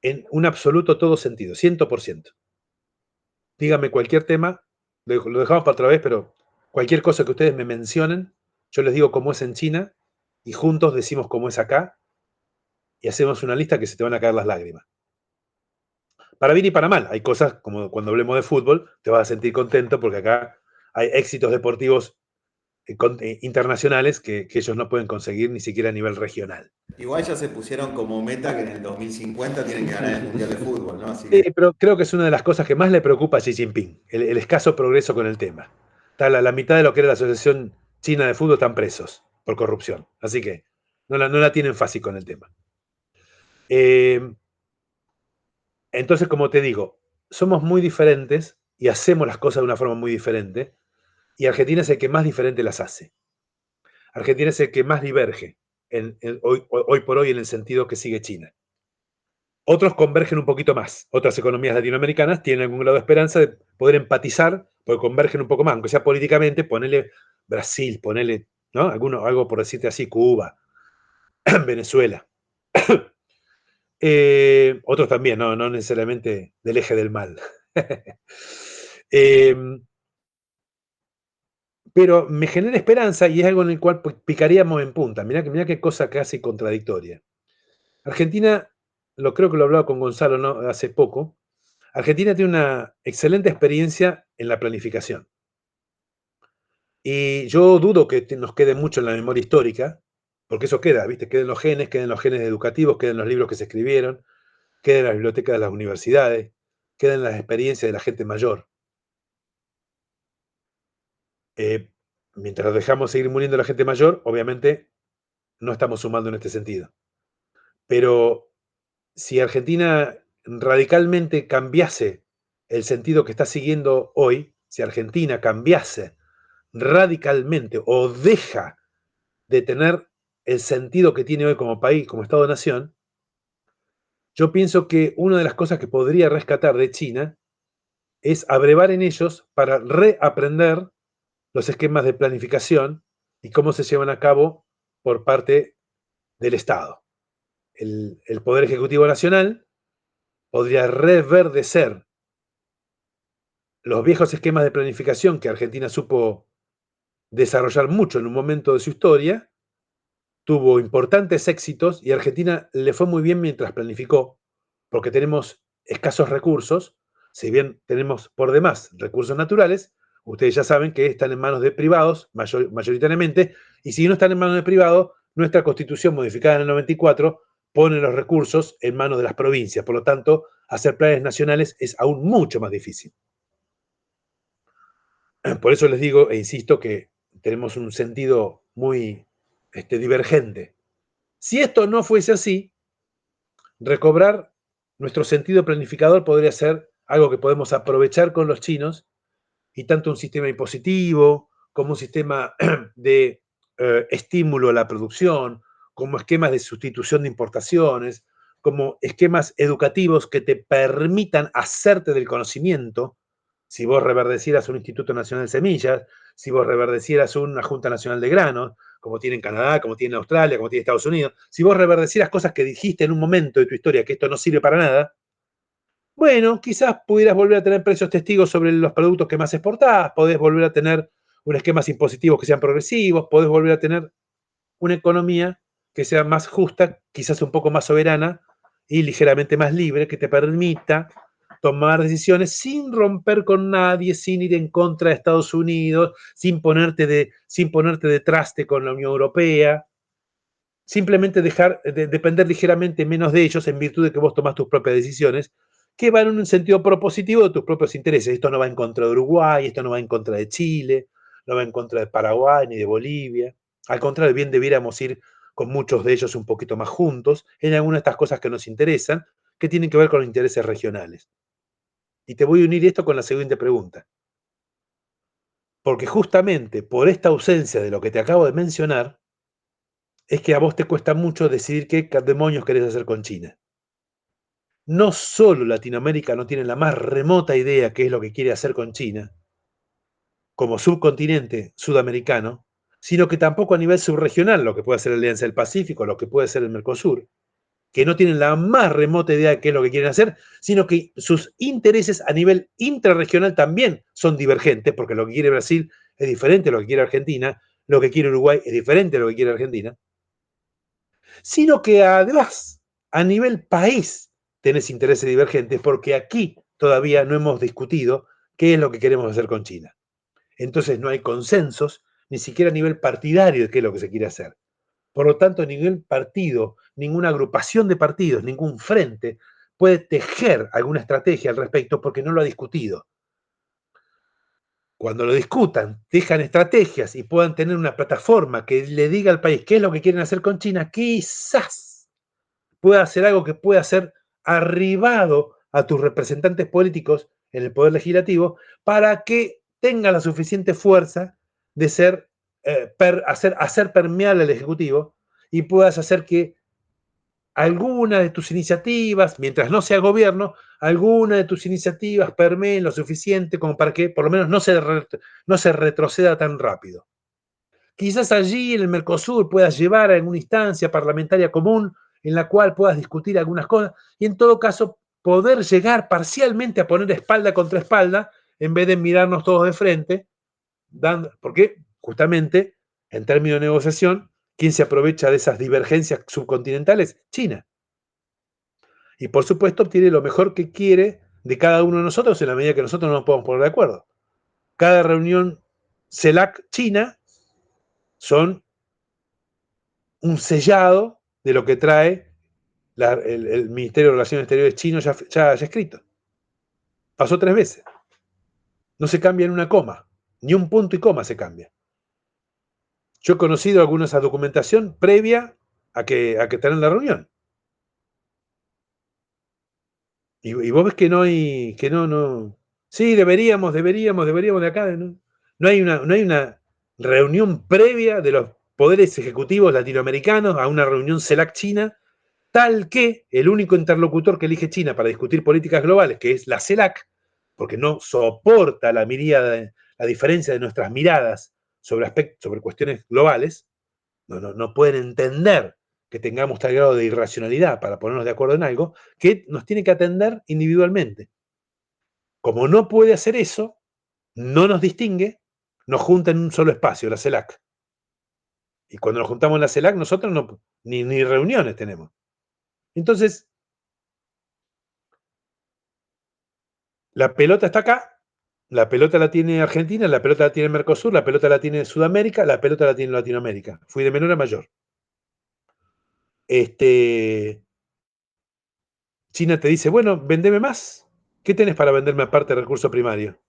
En un absoluto todo sentido, 100%. Dígame cualquier tema, lo dejamos para otra vez, pero cualquier cosa que ustedes me mencionen, yo les digo cómo es en China y juntos decimos cómo es acá y hacemos una lista que se te van a caer las lágrimas. Para bien y para mal, hay cosas como cuando hablemos de fútbol, te vas a sentir contento porque acá hay éxitos deportivos internacionales que ellos no pueden conseguir ni siquiera a nivel regional. Igual ya se pusieron como meta que en el 2050 tienen que ganar el Mundial de Fútbol, ¿no? Así que... Pero creo que es una de las cosas que más le preocupa a Xi Jinping, el escaso progreso con el tema. Está la mitad de lo que era la Asociación China de Fútbol están presos por corrupción. Así que no la tienen fácil con el tema. Entonces, como te digo, somos muy diferentes y hacemos las cosas de una forma muy diferente. Y Argentina es el que más diferente las hace. Argentina es el que más diverge hoy por hoy en el sentido que sigue China. Otros convergen un poquito más. Otras economías latinoamericanas tienen algún grado de esperanza de poder empatizar, porque convergen un poco más, aunque sea políticamente, ponele Brasil, ponele, ¿no? Algo por decirte así, Cuba, Venezuela. Otros también, no necesariamente del eje del mal. Pero me genera esperanza y es algo en el cual picaríamos en punta. Mirá qué cosa casi contradictoria. Argentina, creo que lo hablaba con Gonzalo, ¿no? Hace poco. Argentina tiene una excelente experiencia en la planificación. Y yo dudo que nos quede mucho en la memoria histórica, porque eso queda, ¿viste? Queden los genes educativos, queden los libros que se escribieron, queden las bibliotecas de las universidades, queden las experiencias de la gente mayor. Mientras dejamos seguir muriendo la gente mayor, obviamente no estamos sumando en este sentido. Pero si Argentina radicalmente cambiase el sentido que está siguiendo hoy, si Argentina cambiase radicalmente o deja de tener el sentido que tiene hoy como país, como Estado-nación, yo pienso que una de las cosas que podría rescatar de China es abrevar en ellos para reaprender los esquemas de planificación y cómo se llevan a cabo por parte del Estado. El Poder Ejecutivo Nacional podría reverdecer los viejos esquemas de planificación que Argentina supo desarrollar mucho en un momento de su historia, tuvo importantes éxitos y a Argentina le fue muy bien mientras planificó, porque tenemos escasos recursos, si bien tenemos por demás recursos naturales, ustedes ya saben que están en manos de privados mayoritariamente, y si no están en manos de privados, nuestra constitución modificada en el 94 pone los recursos en manos de las provincias, por lo tanto, hacer planes nacionales es aún mucho más difícil. Por eso les digo e insisto que tenemos un sentido muy divergente. Si esto no fuese así, recobrar nuestro sentido planificador podría ser algo que podemos aprovechar con los chinos y tanto un sistema impositivo como un sistema de estímulo a la producción, como esquemas de sustitución de importaciones, como esquemas educativos que te permitan hacerte del conocimiento. Si vos reverdecieras un Instituto Nacional de Semillas, si vos reverdecieras una Junta Nacional de Granos, como tiene en Canadá, como tiene en Australia, como tiene en Estados Unidos, si vos reverdecieras cosas que dijiste en un momento de tu historia que esto no sirve para nada, bueno, quizás pudieras volver a tener precios testigos sobre los productos que más exportás, podés volver a tener unos esquemas impositivos que sean progresivos, podés volver a tener una economía que sea más justa, quizás un poco más soberana y ligeramente más libre, que te permita tomar decisiones sin romper con nadie, sin ir en contra de Estados Unidos, sin ponerte de traste con la Unión Europea, simplemente depender ligeramente menos de ellos en virtud de que vos tomás tus propias decisiones, que van en un sentido propositivo de tus propios intereses. Esto no va en contra de Uruguay, esto no va en contra de Chile, no va en contra de Paraguay ni de Bolivia. Al contrario, bien debiéramos ir con muchos de ellos un poquito más juntos en algunas de estas cosas que nos interesan, que tienen que ver con los intereses regionales. Y te voy a unir esto con la siguiente pregunta. Porque justamente por esta ausencia de lo que te acabo de mencionar, es que a vos te cuesta mucho decidir qué demonios querés hacer con China. No solo Latinoamérica no tiene la más remota idea qué es lo que quiere hacer con China, como subcontinente sudamericano, sino que tampoco a nivel subregional, lo que puede ser la Alianza del Pacífico, lo que puede ser el Mercosur, que no tienen la más remota idea de qué es lo que quieren hacer, sino que sus intereses a nivel intrarregional también son divergentes, porque lo que quiere Brasil es diferente a lo que quiere Argentina, lo que quiere Uruguay es diferente a lo que quiere Argentina, sino que además, a nivel país, tenés intereses divergentes, porque aquí todavía no hemos discutido qué es lo que queremos hacer con China. Entonces no hay consensos, ni siquiera a nivel partidario de qué es lo que se quiere hacer. Por lo tanto, ningún partido, ninguna agrupación de partidos, ningún frente puede tejer alguna estrategia al respecto porque no lo ha discutido. Cuando lo discutan, tejan estrategias y puedan tener una plataforma que le diga al país qué es lo que quieren hacer con China, quizás pueda hacer algo que pueda ser arribado a tus representantes políticos en el Poder Legislativo para que tenga la suficiente fuerza de hacer permeable el Ejecutivo y puedas hacer que alguna de tus iniciativas, mientras no sea gobierno, alguna de tus iniciativas permeen lo suficiente como para que por lo menos no se retroceda tan rápido. Quizás allí en el Mercosur puedas llevar a alguna instancia parlamentaria común en la cual puedas discutir algunas cosas y en todo caso poder llegar parcialmente a poner espalda contra espalda en vez de mirarnos todos de frente, porque justamente en términos de negociación, ¿quién se aprovecha de esas divergencias subcontinentales? China. Y por supuesto obtiene lo mejor que quiere de cada uno de nosotros en la medida que nosotros no nos podemos poner de acuerdo. Cada reunión CELAC-China son un sellado de lo que trae el Ministerio de Relaciones Exteriores chino ya escrito. Pasó 3 veces. No se cambia en una coma, ni un punto y coma se cambia. Yo he conocido alguna esa documentación previa a que tengan la reunión. Y vos ves que no hay, que no. Sí, deberíamos de acá. No hay una reunión previa de los poderes ejecutivos latinoamericanos a una reunión CELAC China, tal que el único interlocutor que elige China para discutir políticas globales, que es la CELAC, porque no soporta la diferencia de nuestras miradas sobre cuestiones globales, no pueden entender que tengamos tal grado de irracionalidad para ponernos de acuerdo en algo, que nos tiene que atender individualmente. Como no puede hacer eso, no nos distingue, nos junta en un solo espacio, la CELAC. Y cuando nos juntamos en la CELAC, nosotros ni reuniones tenemos. Entonces, la pelota está acá, la pelota la tiene Argentina, la pelota la tiene Mercosur, la pelota la tiene Sudamérica, la pelota la tiene Latinoamérica. Fui de menor a mayor. China te dice, bueno, vendeme más. ¿Qué tenés para venderme aparte del recurso primario?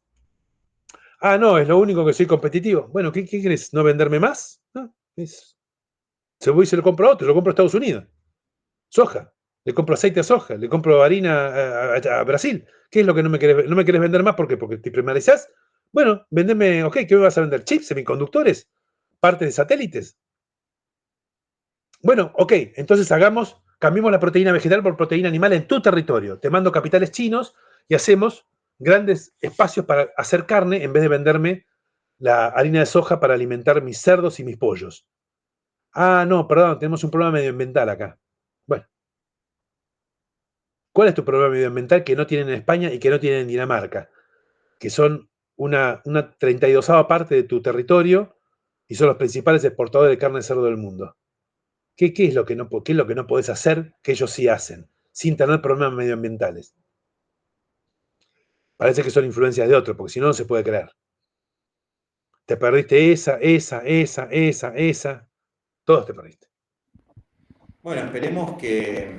Ah, no, es lo único que soy competitivo. Bueno, ¿qué querés? ¿No venderme más? No, se voy y se lo compro a otro, lo compro a Estados Unidos. Soja, le compro aceite a soja, le compro harina a Brasil. ¿Qué es lo que no me querés vender más? ¿Por qué? Porque te primarizás. Bueno, vendeme, ok, ¿qué me vas a vender? ¿Chips, semiconductores? ¿Partes de satélites? Bueno, ok, entonces cambiemos la proteína vegetal por proteína animal en tu territorio. Te mando capitales chinos y hacemos grandes espacios para hacer carne en vez de venderme la harina de soja para alimentar mis cerdos y mis pollos. Ah, no, perdón, tenemos un problema medioambiental acá. Bueno, ¿cuál es tu problema medioambiental que no tienen en España y que no tienen en Dinamarca? Que son una 32ª parte de tu territorio y son los principales exportadores de carne de cerdo del mundo. ¿Qué es lo que no podés hacer que ellos sí hacen, sin tener problemas medioambientales? Parece que son influencias de otro, porque si no, no se puede creer. Te perdiste esa, todos te perdiste. Bueno, esperemos que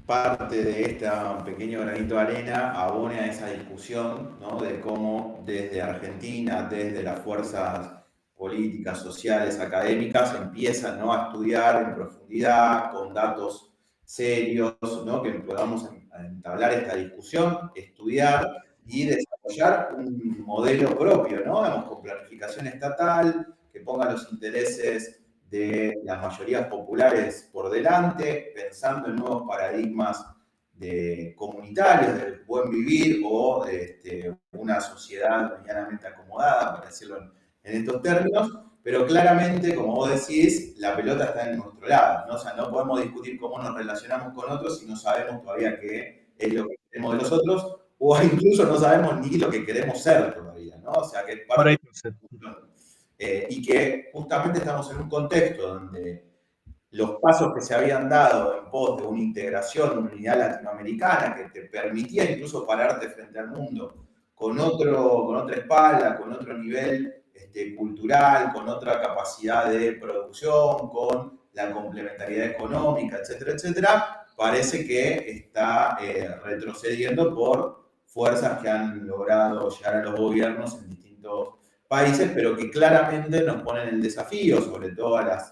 parte de este pequeño granito de arena abone a esa discusión, ¿no? De cómo desde Argentina, desde las fuerzas políticas, sociales, académicas, empiezan, ¿no? A estudiar en profundidad, con datos serios, ¿no? Que podamos entablar esta discusión, estudiar y desarrollar un modelo propio, ¿no? Digamos, con planificación estatal, que ponga los intereses de las mayorías populares por delante, pensando en nuevos paradigmas comunitarios del buen vivir o de una sociedad medianamente acomodada, para decirlo en estos términos, pero claramente, como vos decís, la pelota está en nuestro lado, ¿no? O sea, no podemos discutir cómo nos relacionamos con otros si no sabemos todavía qué es lo que queremos de los otros, o incluso no sabemos ni lo que queremos ser todavía, ¿no? O sea, que es parte de la discusión. Y que justamente estamos en un contexto donde los pasos que se habían dado en pos de una integración, una unidad latinoamericana que te permitía incluso pararte frente al mundo con otra espalda, con otro nivel cultural, con otra capacidad de producción, con la complementariedad económica, etcétera, etcétera, parece que está retrocediendo por fuerzas que han logrado llegar a los gobiernos en distintos países, pero que claramente nos ponen el desafío, sobre todo a los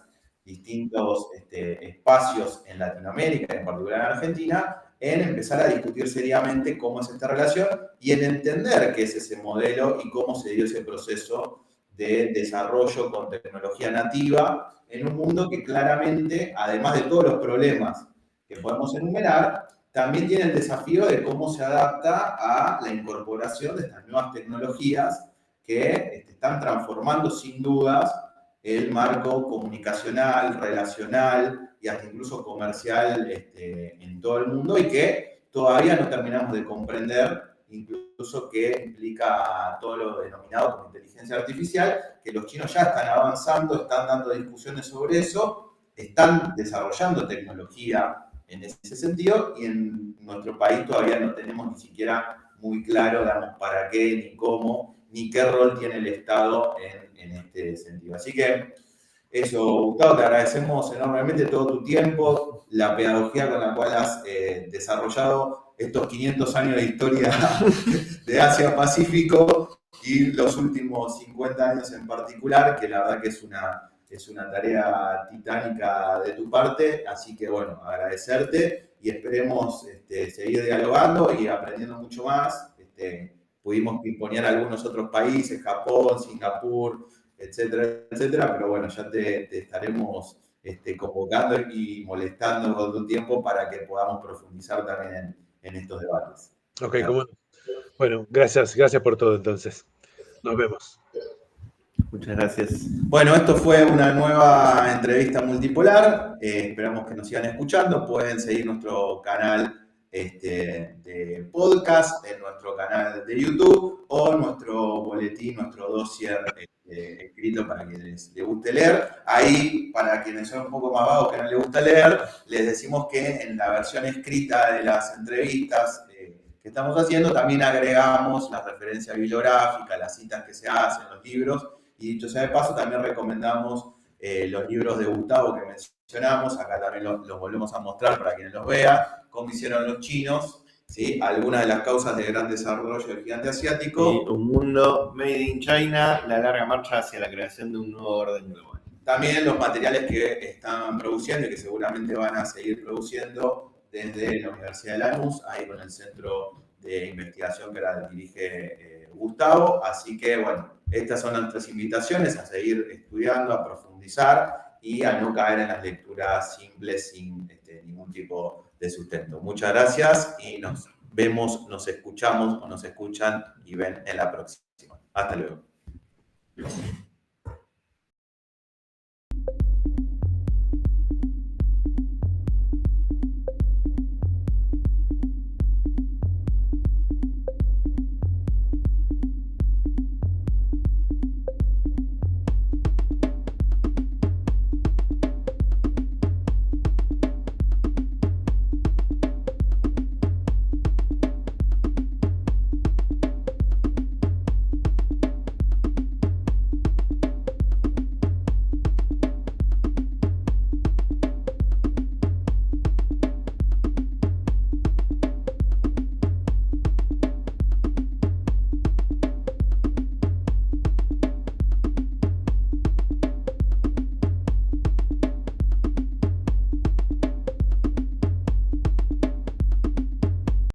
distintos espacios en Latinoamérica, en particular en Argentina, en empezar a discutir seriamente cómo es esta relación y en entender qué es ese modelo y cómo se dio ese proceso de desarrollo con tecnología nativa en un mundo que claramente, además de todos los problemas que podemos enumerar, también tiene el desafío de cómo se adapta a la incorporación de estas nuevas tecnologías que están transformando sin dudas el marco comunicacional, relacional y hasta incluso comercial en todo el mundo y que todavía no terminamos de comprender, incluso que implica todo lo denominado como inteligencia artificial, que los chinos ya están avanzando, están dando discusiones sobre eso, están desarrollando tecnología en ese sentido y en nuestro país todavía no tenemos ni siquiera muy claro, digamos, para qué ni cómo ni qué rol tiene el Estado en este sentido. Así que eso, Gustavo, te agradecemos enormemente todo tu tiempo, la pedagogía con la cual has desarrollado estos 500 años de historia de Asia-Pacífico y los últimos 50 años en particular, que la verdad que es una tarea titánica de tu parte, así que bueno, agradecerte y esperemos seguir dialogando y aprendiendo mucho más. Pudimos pimponear algunos otros países, Japón, Singapur, etcétera, etcétera, pero bueno, ya te estaremos convocando y molestando con tu tiempo para que podamos profundizar también en estos debates. Ok, ¿cómo? Bueno, gracias por todo entonces. Nos vemos. Muchas gracias. Bueno, esto fue una nueva entrevista multipolar. Esperamos que nos sigan escuchando. Pueden seguir nuestro canal de podcast, en nuestro canal de YouTube o nuestro boletín, nuestro dossier escrito para quienes les guste leer. Ahí, para quienes son un poco más vagos que no les gusta leer, les decimos que en la versión escrita de las entrevistas que estamos haciendo también agregamos la referencia bibliográfica, las citas que se hacen, los libros. Y dicho sea de paso, también recomendamos los libros de Gustavo que mencionamos. Acá también los volvemos a mostrar para quienes los vean. Cómo hicieron los chinos, ¿sí? Algunas de las causas del gran desarrollo del gigante asiático. Y un mundo made in China, la larga marcha hacia la creación de un nuevo orden global. También los materiales que están produciendo y que seguramente van a seguir produciendo desde la Universidad de Lanús, ahí con el centro de investigación que la dirige Gustavo. Así que, bueno, estas son nuestras invitaciones a seguir estudiando, a profundizar y a no caer en las lecturas simples sin ningún tipo de sustento. Muchas gracias y nos vemos, nos escuchamos o nos escuchan y ven en la próxima. Hasta luego.